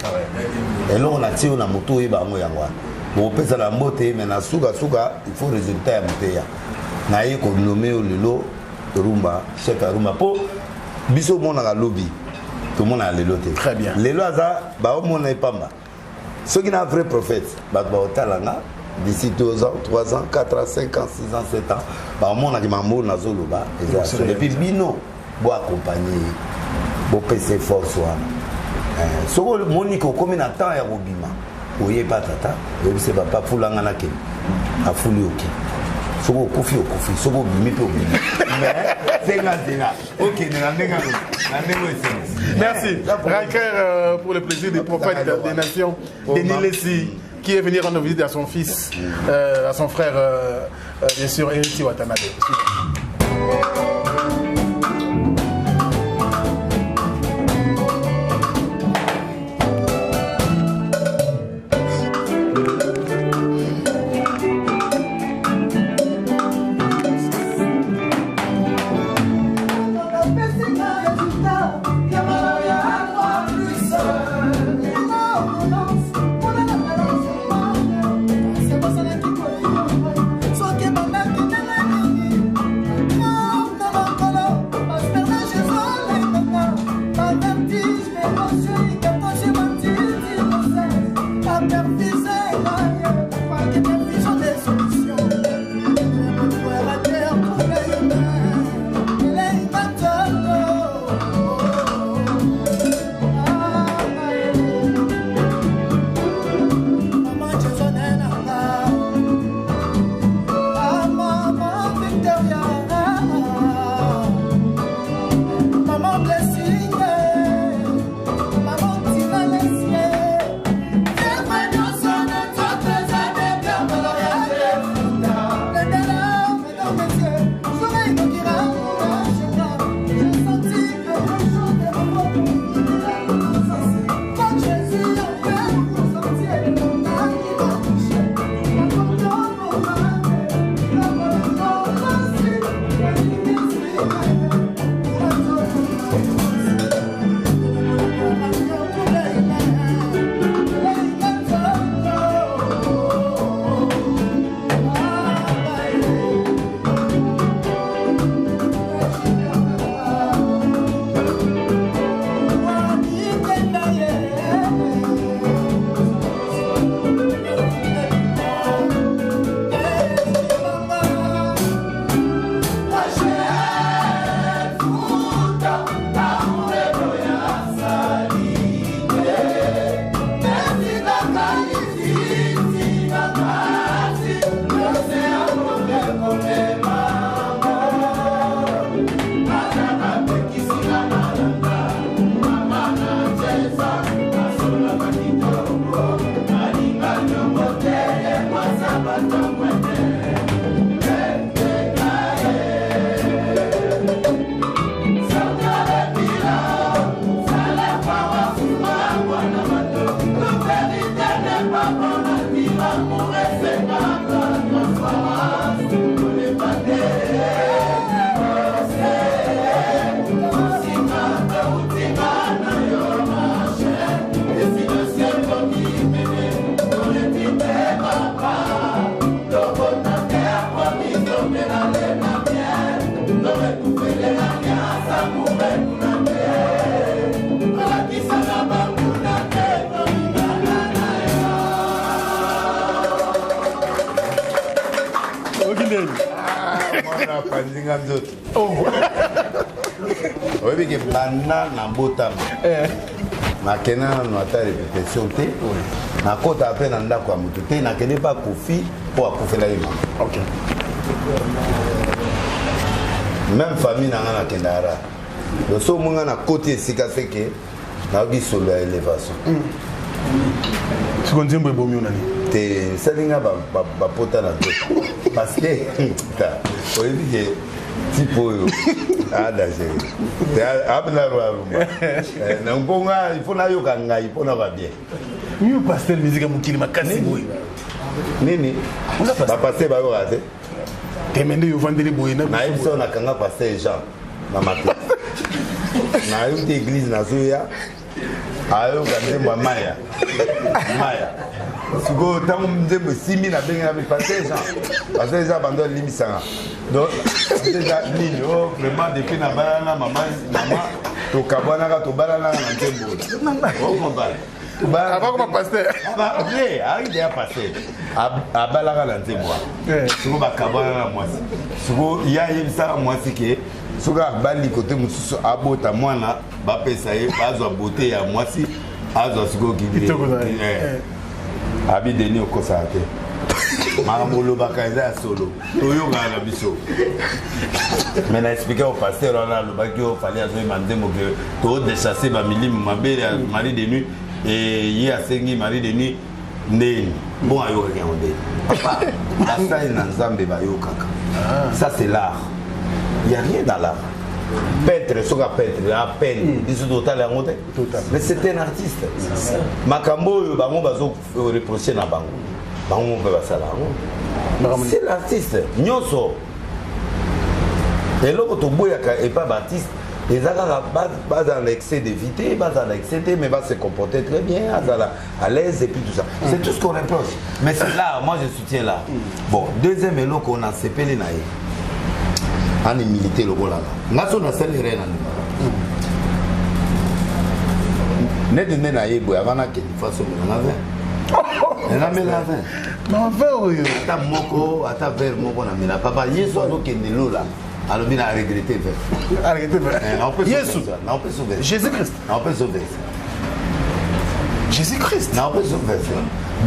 Et là on a tiré la moto et ba ngo yangwa. Bon pesa la moto mais na suga il faut résultat à moto ya. Na ye ko nommer lelo rumba chef rumba po biso mona la lobby. Tout le monde a le loté. Très bien. Les lois, bah, au monde n'est pas mal. Ceux qui sont un vrai prophète, bah, au talanga, d'ici 2 ans, 3 ans, 4 ans, 5 ans, 6 ans, 7 ans, bah, au monde a dit mambo, nazolo, bah, et puis, bino, bon accompagner, bon PC force, ce que le monde, comme il attend, il y a Robima. Oui, pas tata, et c'est pas pour l'anganake, à fouler au qui. Sogo kofi okofi sogo bimi pe obimi mais c'est ngazena OK merci Riker pour le plaisir des prophètes des nations Denis Lessi qui est venu rendre visite à son fils à son frère bien sûr Eriti Watanabe. Don't na panzinga nzoto. Oui, que bana na botam. Na kena na ata répétition te. Na kota après na ndako ya mutu te, na kene pas kofi pour akufela yema. OK. Même famille na ngana kendara. Le so munga na côté sika seke na bi solo ya élévation. Ce qu'on dit bon bon nani. Te salinga ba pota na to. Parce que ta, oui que tipo danger. Abna roa. Na ngonga il faut na yoka ngai pour na ba bien. Mieux pastel musique mukili makasi boy. Nini? Ba passer ba yo raté. Temende yo vandeli boy na. Na iso na kanga passer Jean na matin. Na une église na zoya. Ayo kande maya. Maya. Sugo tango mzembo simi na benga na passer Jean bando limisanga. Donc déjà nini oh vraiment depuis na balana maman to kabana ka to balana na ntembo. Oh combat. Avant comme pasteur. Après, arrive à passer. À balaka na ntembo. Sugo ba kabana na mwasi. Sugo ya yebisa mwasi ke suga bali côté mususu abota mwana ba pesa ye bazwa beauté ya mwasi azwa sugo kidire. Abi deni okosate. Maramolo bakaza solo. Toyo ngala biso. Mais na expliquer au pasteur on a le bakio fallait azoy mandemo que to déchasser ba milimu mabele mari de nuit et yi asengi mari de nuit ndeni. Bon ayo regarder. Papa, ça na nzambe ba yo kaka. Ça c'est l'art. Il y a rien dans l'art. Peintre, soka peintre, la peine, disons total en monté. Mais c'est un artiste. Makambo bango bazo reprocher na bango. Bango peut pas ça là. C'est l'artiste. Nyoso. Et l'autre to boyaka et pas baptiste. Les Arabes pas dans l'excès de vitesse, pas dans l'excès, mais va se comporter très bien, à l'aise et puis tout ça. C'est tout ce qu'on reproche. Mais c'est là, moi je soutiens là. Bon, deuxième élo qu'on a CPL naïe. En militaire le voilà. Naso na sel rien en. Net de naïe boy avant que il fasse on avait. On a mis la vin. Non vrai. Ata moko, ata verre moko na mila papa yeso azo kendelo là. Alors bien à regretter verre. À regretter verre. Yesu. Non peut sauver. Jésus-Christ. Non peut sauver. Jésus-Christ. Non peut sauver.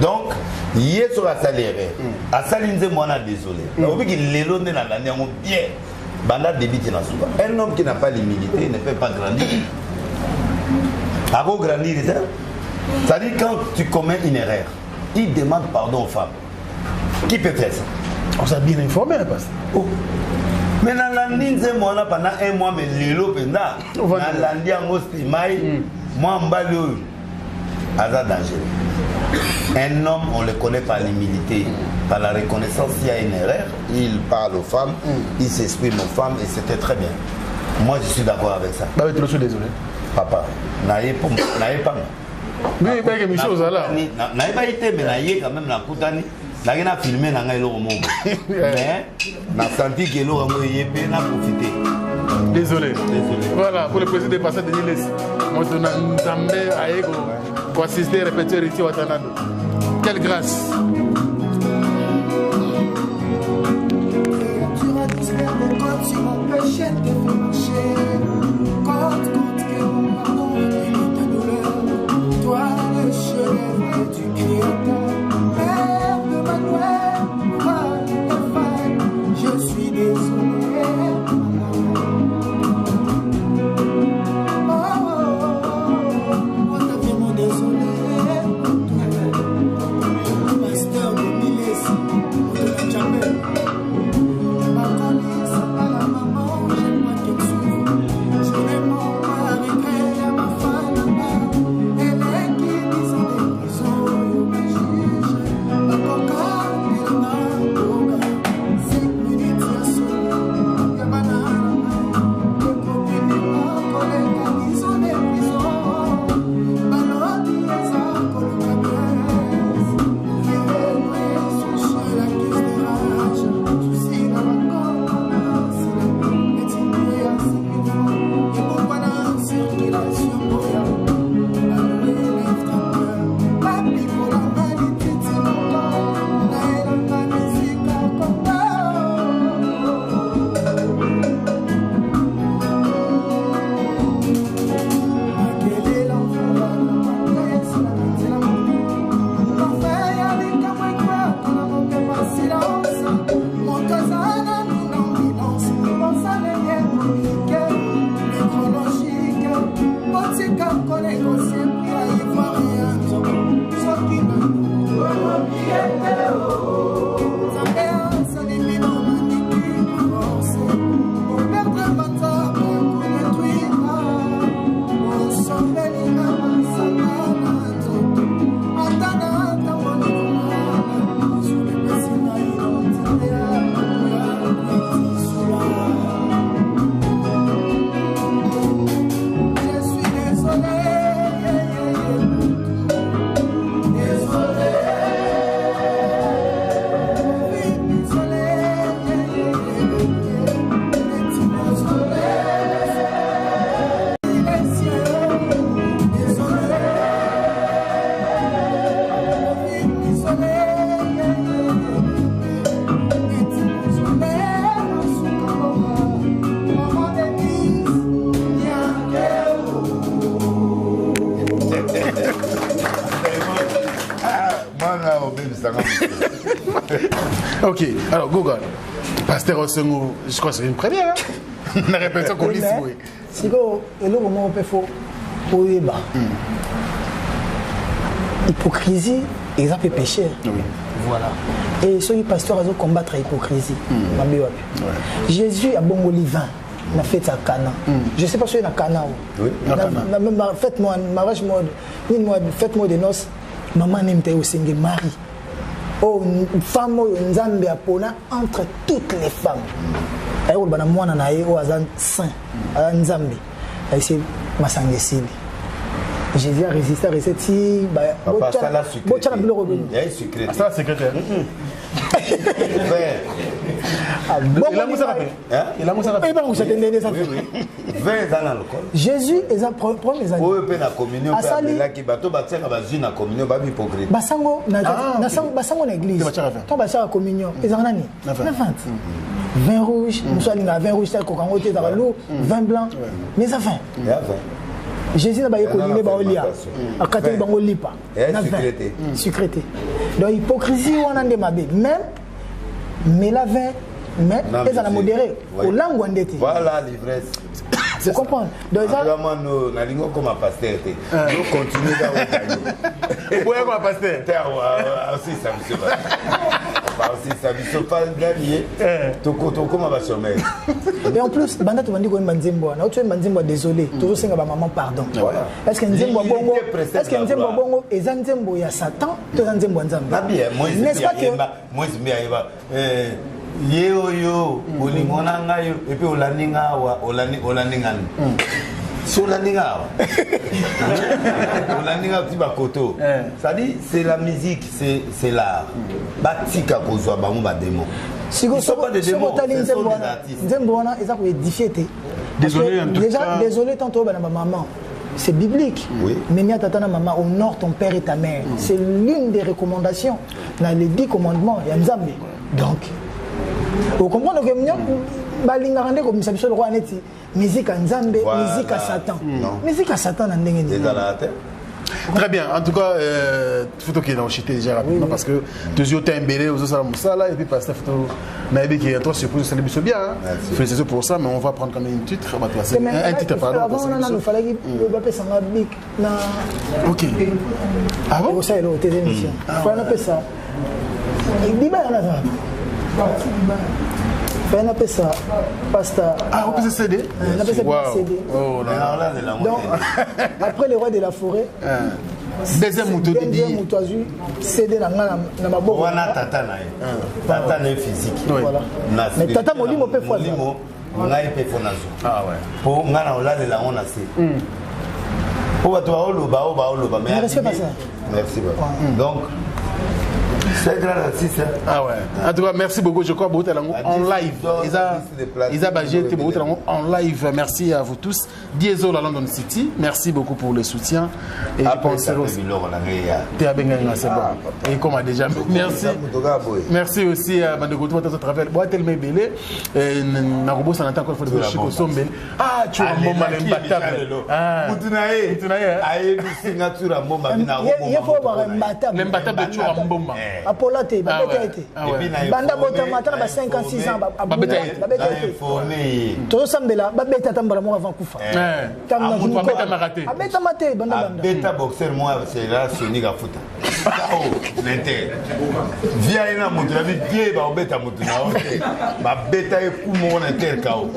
Donc yeso a saléré. A salinze moi na désolé. On veut qu'il lelo na la nyango bien. Banda débite na souba. Un homme qui n'a pas l'humilité ne peut pas grandir. Avant grandir, ça dit quand tu commets une erreur, il demande pardon aux femmes. Qui peut faire ça? On s'est bien informé, pasteur. Oh. Mais dans la ninze moi pendant un mois mais lelo penda. Dans l'andi en ostimai, moi mbalo. Azar dangereux. Un homme, on le connaît par l'humilité, par la reconnaissance. S'il y a une erreur, il parle aux femmes, il s'exprime aux femmes et c'était très bien. Moi, je suis d'accord avec ça. Bah oui, je suis désolé. Papa, n'ayez pas. Mais il y a quelque chose là. N'ayez pas été, mais n'ayez quand même la coutani. N'ayez pas filmé, n'ayez pas filmé. Mais, n'a senti que l'eau n'a profité. Désolé. Voilà, pour le président de passé de l'île, moi je n'entendais à Ego pour assister répéter ici au Tanado. Quelle grâce! Tu retires les côtes sur mon péché, te fait marcher. Côte, que mon pardon et ta douleur. Toi, le chef du Créateur, Père de Manuel, roi de femme, je suis désolé. Ok, alors Google, Pasteur Osengo, je crois que c'est une première. La répétition qu'on lit, oui. Si vous avez le moment où vous pouvez hypocrisie, exemple péché. Oui. Voilà. Et ce pasteur a combattre l'hypocrisie. Jésus a bon olivain. Na fête à Cana. Je sais pas si il y a Cana. Oui, faites-moi mariage faites-moi de noces. Maman n'aime pas aussi Marie. Oh, une femme nzambe apona entre toutes les femmes. Et on bana mwana na ye o azan saint, nzambe. Et c'est masangesili. Jésus a résisté à rester bah il y a un secret. Ça secrétaire. Il a moussa rappelé. Jésus est un premier des années. Basango na église. Ton basa la communion. Ils en nani. 20 rouge, vin rouge tel cocangoté dans l'eau, vin blanc. Mais ça fin. Jésus n'a pas écouté Baolia. A katé bango lipa. Secrété. Donc hypocrisie on en démabé. Même mais la vin mais ils en a modéré. Au langue on était. Voilà l'ivresse. Vous comprenez? Donc ça vraiment na lingo comme pasteur. Nous continuer dans Pourquoi comme pasteur? Aussi ça me se passe. Aussi ça me se passe gagner. Toko comment va sommer. Et en plus banda tu mandi ko manzembo na tu manzembo désolé toujours senga ba maman pardon. Est-ce que nzembo bongo est-ce que nzembo bongo eza nzembo ya Satan to nzembo nzambe? N'est-ce pas que moi yo olingona ngayo et puis olaninga wa olaningani sur olaninga olaninga petit bakoto ça dit c'est la musique c'est l'art batika kozwa bango ba démon si vous pas de démon nzembo wana eza ko édifier té désolé déjà désolé tantôt ba maman c'est biblique. Oui. Mais ni tata na maman honore ton père et ta mère. C'est l'une des recommandations dans les 10 commandements ya Nzambe. Donc vous comprenez que balinga rende comme ça biso le roi neti musique à Nzambe, musique à Satan. Musique à Satan na ndenge ni. Très bien. En tout cas, photo qui est dans chité déjà rapidement parce que toujours t'es embellé aux autres moussala et puis parce que photo naïbi qui est toi surprise ça le bien. Félicitations pour ça, mais on va prendre quand même un titre. On va passer un titre pardon. Avant on a fallait que va passer un bic na. OK. Ah bon? Ça est là tes émissions. Faut on appelle ça. Il dit bien là ça. Fait un appel ça, pasta. Ah, on peut se céder? On appelle ça CD. Oh là. Donc, après le roi de la forêt, deuxième mouton CD dans ma boîte. On a tata na physique. Voilà. Mais tata molimo peut faire ça. On a été fonazo. Ah ouais. Pour ngana ola de la on a c'est. Pour toi oloba mais merci pas ça. Merci beaucoup. Donc c'est grave aussi ça. Ah ouais. En tout cas, merci beaucoup. Je crois beaucoup en live. Isa Bagé était beaucoup en live. Merci à vous tous. Diesel à London City. Merci beaucoup pour le soutien. Et je pense aussi. C'est bon. Et comme a déjà. Merci. Merci aussi à Bandegoto à travers. Moi tellement belé. Narubo ça n'entend encore fois de Chico Sombe. Ah, tu as un moment imbattable. Ah. Mutunae. Aïe, signature à Moma. Il faut avoir imbattable. L'imbattable de Choura Mboma. Apolate, babeta été. Banda botama tana ba 5 ans 6 ans babeta été. Tout sambela babeta tambala mo avant kufa. Tamna ko babeta maraté. Babeta maté banda. Beta boxer moi c'est là Sony ga futa. Oh, nete. Via ina mutu la vie ba beta mutu na. Ba beta e ku mo na ter kao.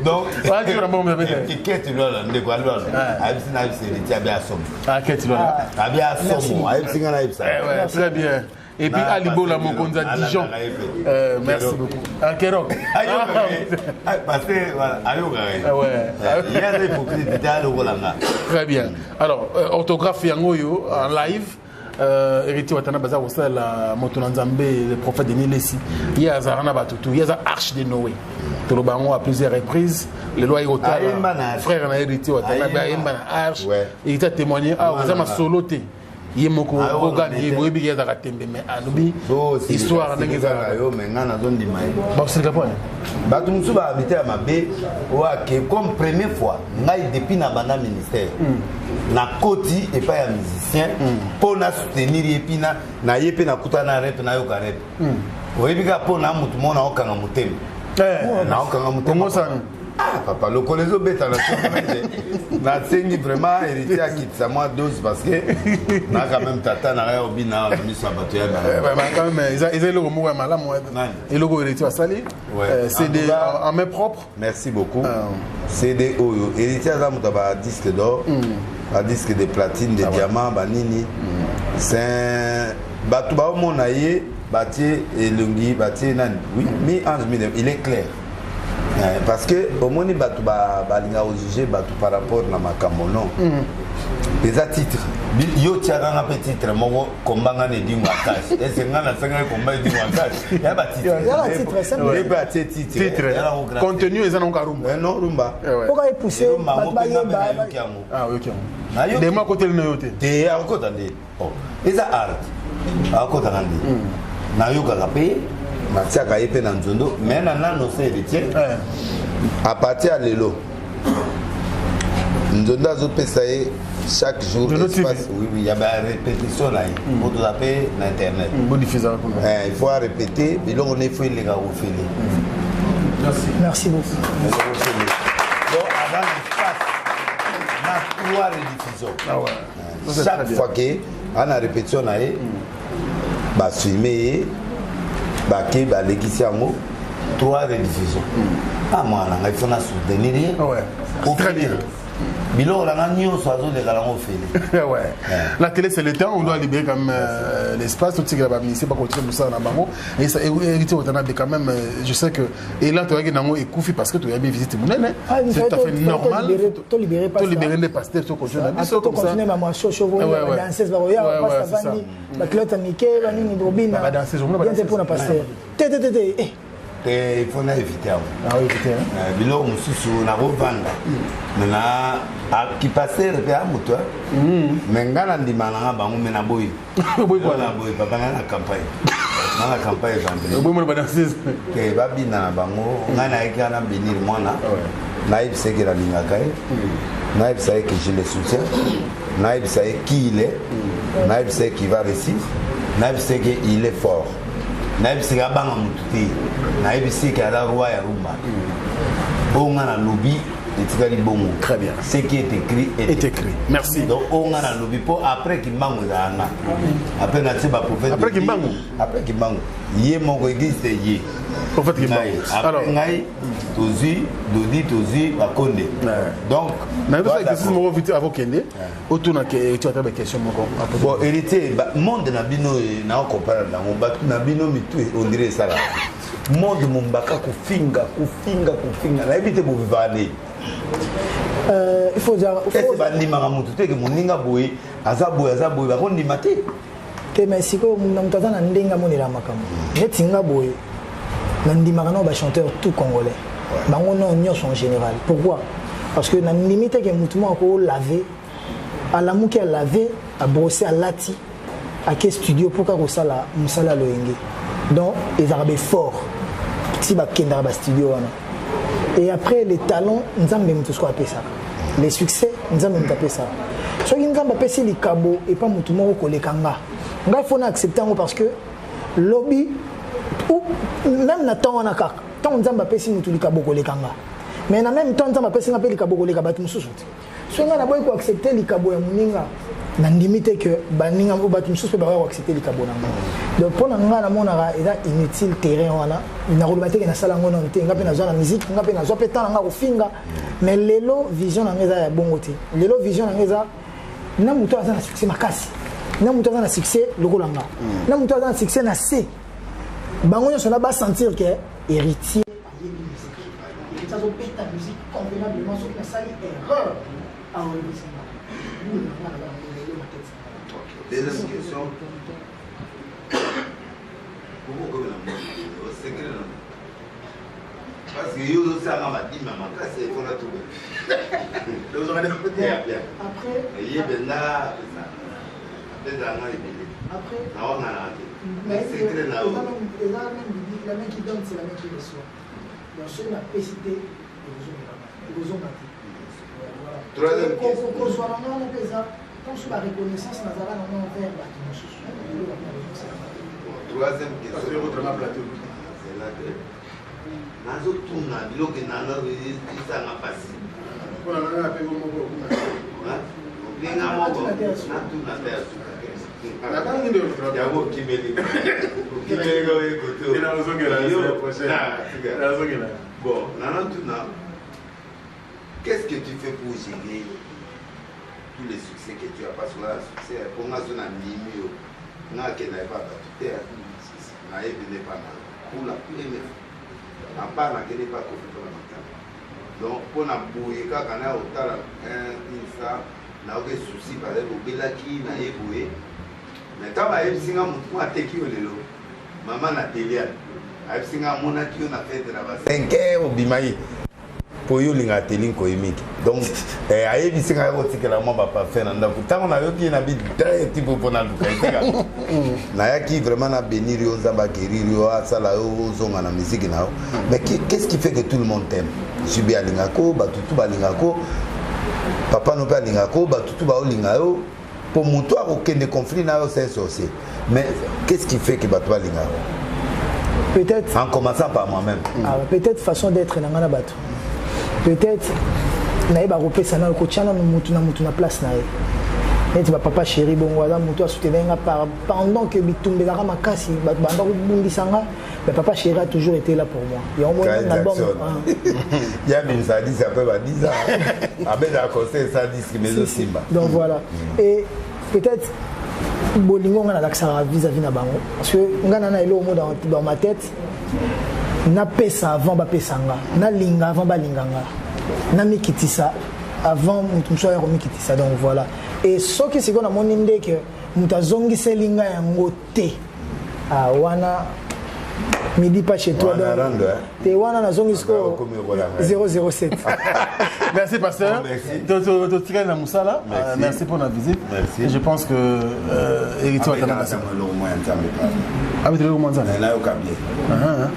Donc, wa tu ra mo babeta. Ticket lo la ndeko alo. Abisina c'est ti abia som. Ah, qu'est-ce là? Abia som. Abisina na ibsa. Ouais, très bien. Et puis Alibo la Mokonza Dijon. Merci beaucoup. À Kerok. Parce que voilà, ouais. Il y a des hypocrites très bien. Alors, orthographe Yangoyo en live. Héritier Watana Baza Rosa la Motonanzambe, le prophète de Nilesi. Il y a Zarana Batutu, il y a Arche de Noé. Tolobango à plusieurs reprises. Le loi Irota, frère n'a hérité Watana, Arche. Il t'a témoigné. Ah, vous avez ma soloté. ye moko ogani ye boyebi ke ezaka tembe mais alobi histoire ndenge ezaka yo mais nga nazondima ye bakosilika po bato mosusu bahabite ya mabe oake comme première fois ngai depuis na banda ministère na koti epai ya musicien mpo na soutenir ye epi na ye mpe nakuta na rep nayoka rep oyebi kaka mpo na motu mo naokanga motema naokanga motema papa lokolo ezobeta na nasengi vraiment héritier akitisa mwa dose parce que na quand même tata na ya obi na miso ya bato ya quand même eza eloko moko ya malamu eloko héritier asali CD en main propre. Merci beaucoup. CD oyo héritier aza moto ba disque d'or ba disque de platine de diamant banini c'est bato baomona ye batie elongi batie nani oui mi ange il est clair. Parce que au moins batu balinga juger batu par rapport na makambo non les titres yo tiara na petit titre moko kombanga ne dingo akash et c'est ngana sanga komba dingo akash ya ba titre simple ba titre contenu eza na karumba non rumba pourquoi pousser ba ok de ma côté na yote te encore tande oh eza art encore tande na yo ka payer matiaka ye mpe na nzondo mais na nano se héritier à partir ya lelo nzondo azopesa ye chaque jour espace oui ya barépétition na ye po toza mpe na internet il faut répéter biloko ne faut eleka kofele merci beaucoup donc avant l'espace na 3 rediffusion chaque fois ke ana répétition na ye bafilme ye bake balekisi yango 3 rediffusion mwana ngai fona soutenir ye très bien biloko nanga nyonso azoleka lango ofele la télé c'est le temps on doit libérer quand même l'espace tout tigre ba ministère ba continuer mosala na bango et ça héritier otana de quand même je sais que et là toi nango ekufi parce que tu as bien visité munene c'est tout à fait normal to libérer les pasteurs to continuer na biso comme ça continuer ma show vo ba danseuse ba roya ba vandi ba clotte mike ba nini robina ba danseuse on ba pour na pasteur il faut éviter biloko mosusu nakovanda mena akipasere mpe amoto me nga na ndima nanga bango me naboyi papa nga na campagne vendredi babina na bango ngai nayeki ana bénir mwana nayebisa eke nalingaka ye nayebisa ye que je le soutiens nayebisa ye qui il est nayebisa ye qui va réussir nayebisa ye que il est fort nayebisika abanga motu te nayebisika aza roi ya rumba bonga na lobi etikali bongo très bien ce qui est écrit est écrit merci donc onga na lobi po après kimbango ezalanga après na tie baprophète après kimbango ye moko existe ye prophète kimbango alors ngai dodi tozi bakonde donc na yo exercice moko vite avant kende autour que tu as des questions moko bon héritier monde na bino na comparer nango batu na bino mitu on dirait ça là monde mombaka kufinga na ebite bo vivane il faut dire bandimaka motu te ke moninga boye aza boye bakondima te te mais sikoyo na moto aza na ndenge amonela makambo neti nga boye nandimaka na bachanteur tout congolais bango non nyonso en général pourquoi parce que nandimi te ke motu moko akolave alamuki alave abrosser alati ake studio mpo kaka kosala mosala loyenge donc ezalaka befort ti bakendaka bastudio wana et après les talents nzambe moto soko apesaka les succès nzambe moto apesaka soki nzambe apesi likabo epa motu moko koleka nga ngai fo na accepter yango parce que lobi ou même na temps wana kaka ntango nzambe apesi motu likabo koleka nga mais na même temps nzambe apesi nga mpe likabo koleka bato mosusu te soki ngai naboyi koaccepte likabo ya moninga nandimi te ke baninga bato mosusu mpe bakoki koaccepte likabo na nga donc mpo na ngai namonaka eza inutile terrain wana nakoloba teke nasala yango nano te nga mpe nazwa na musique nga mpe nazwa mpe temps na nga kofinga mais lelo vision na nga eza ya bongo te lelo vision na nga eza na moto aza na succès makasi na moto aza na succès lokola nga na moto aza na succès na se bango nyonso na basentir ke héritier azobeta musique convenablement soki nasali erreur aoyebisinga deuxième question parce que yo ozosanga madima makasi efona tuba après ye benga Après, mais c'est très là. La main qui donne, c'est la main qui reçoit. Donc, ceux qui ont pécité, ils ont mati. Troisième question. Qu'on soit dans le pays, quand je suis la reconnaissance, nous avons un envers la troisième question. C'est là que nazotuna biloko nanga ezanga pasi olinga moko natuna te ya suka yango okimeli okimelika oyekoto bon nanatuna qu'est-ce que tu fais pour gérer tous les succès que tu as pas sur la succès pour nga zona ndimi yo nga kenda pas tout terre na ebene pas pour la première à part na kende pas conflit na makala donc pour na bouye kaka na otala insa na oke souci par exemple obelaki na yeboye mais quand ba yebisinga mutu ateki olelo mama na telial ayebisinga monaki yo na fête na ba 5 heures obimayi pour yo linga teli ko yemiki donc ayebisinga ko tikela mo ba parfait na ndako tango na yoki na bi très type pour na luka itika na yaki vraiment na bénir yo nzamba guérir yo asala yo zonga na musique na yo mais qu'est-ce qui fait que tout le monde t'aime Jubi alingako batutu balingako papa no pa alingako batutu ba olinga yo pour muto akokende conflit na yo c'est sorcier mais qu'est-ce qui fait que batu balingako peut-être en commençant par moi-même peut-être façon d'être na ngana batu peut-être naïba repesa na ko tchana mutu na place na ye neti ba papa chéri bongo ala mutu a soutenir pendant que bitumbe la makasi ba banda ko bundisanga mais papa chéri a toujours été là pour moi il y a un moment album il y a même ça dit ça peut pas dire ça avec la conseil ça dit que mais simba donc voilà et peut-être bolingo ngana l'accent vis-à-vis na bango parce que ngana na elo dans ma tête na pesa avant ba pesanga na linga avant ba linganga na mikitisa avant mutumso ya mikitisa donc voilà et ce qui c'est qu'on a mon inde que mutazongi selinga yango te wana midi pas chez toi te wana na zongi score 007 merci pasteur to tika na musala merci pour la visite et je pense que héritier wa tamana avec le moment nzana na yo kabie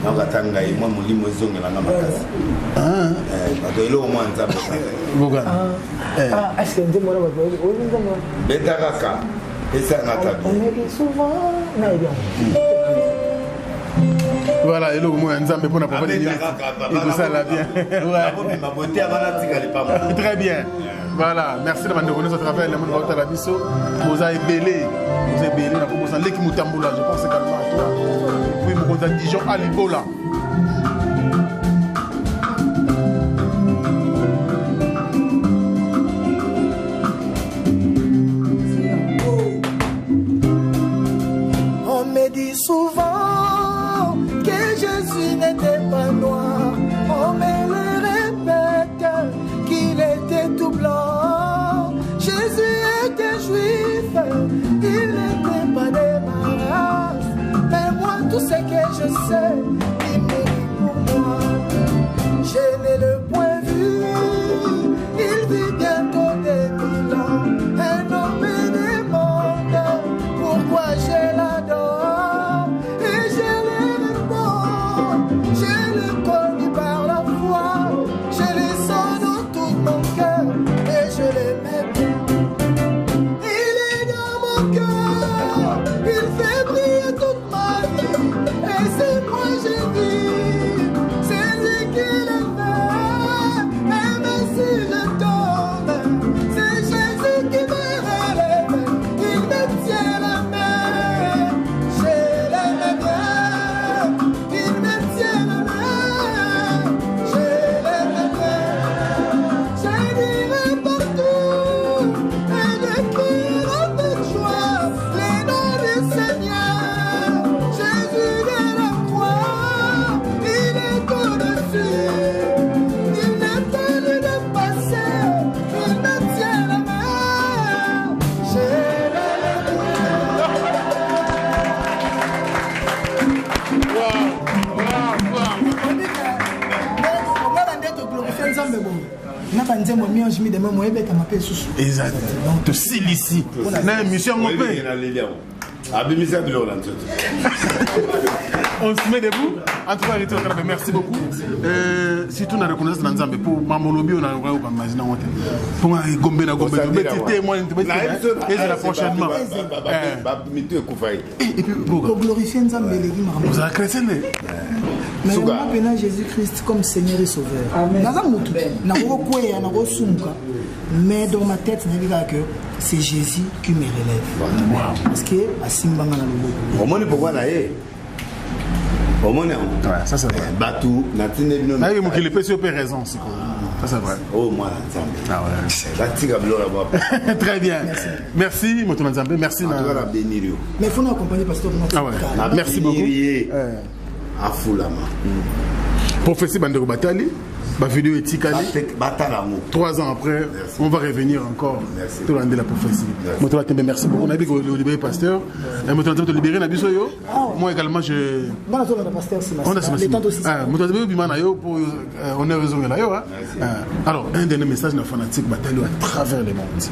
na katanga imwa mulimo ezongela na makasi bato elo mwa nzambe bogana est-ce que ndemo na bato o ndemo beta kaka esa na kabie on me dit souvent na bien voilà et le moment nzambe pour na papa de minutes et tout ça là bien ouais très bien voilà merci de m'avoir reconnaître à travers le monde de la biso vous avez belé na commencer l'équipe mutambula je pense également à toi et puis mon cousin Dijon à Libola on me dit souvent que Jésus n'était pas noir on me le répète qu'il était tout blanc Jésus était juif il n'était pas de ma race mais moi tout ce que je sais il mourit pour moi je n'ai le point vu il vit bientôt des 1000 ans un homme me demande pourquoi je l'adore et je le réponds je le connais par la foi je le sens dans tout mon cœur et je l'aime bien il est dans mon cœur il fait briller toute ma vie et c'est moi je vis c'est lui qui le fait na banze mo mi ange mi de mo ebeta ma pe susu exact to silisi na mission mo pe on se met debout. En tout cas, merci beaucoup. Surtout, on a reconnu dans Nzambe pour Mamolobi, on a imaginé pour Gombe na Gombe. Et c'est la prochainement. Et puis, pour glorifier Nzambe, vous avez chrétien. Mais moi, maintenant Jésus-Christ comme Seigneur et Sauveur. Mais dans ma tête, c'est Jésus qui me relève. Parce que à Simbanga na Lobo. Au moins pourquoi là au moins ça c'est vrai. Batou natine bino. Ah oui, il peut sur raison c'est quoi. Ça c'est vrai. Oh moi ah ouais. La tika blo là-bas. Très bien. Merci Moto Nzambe, merci na. Mais il faut nous accompagner pasteur. Ah ouais. Merci beaucoup. À Foulama. Prophétie Bandeko Batali. Ma vidéo est ticalée. 3 ans après, on va revenir encore. Tout le monde de la prophétie. Merci beaucoup. On a dit que vous libérez pasteur. Vous libérez Nabisoyo. Moi également, je. On a le temps aussi. On est raison là. Alors, un dernier message de fanatique à travers le monde.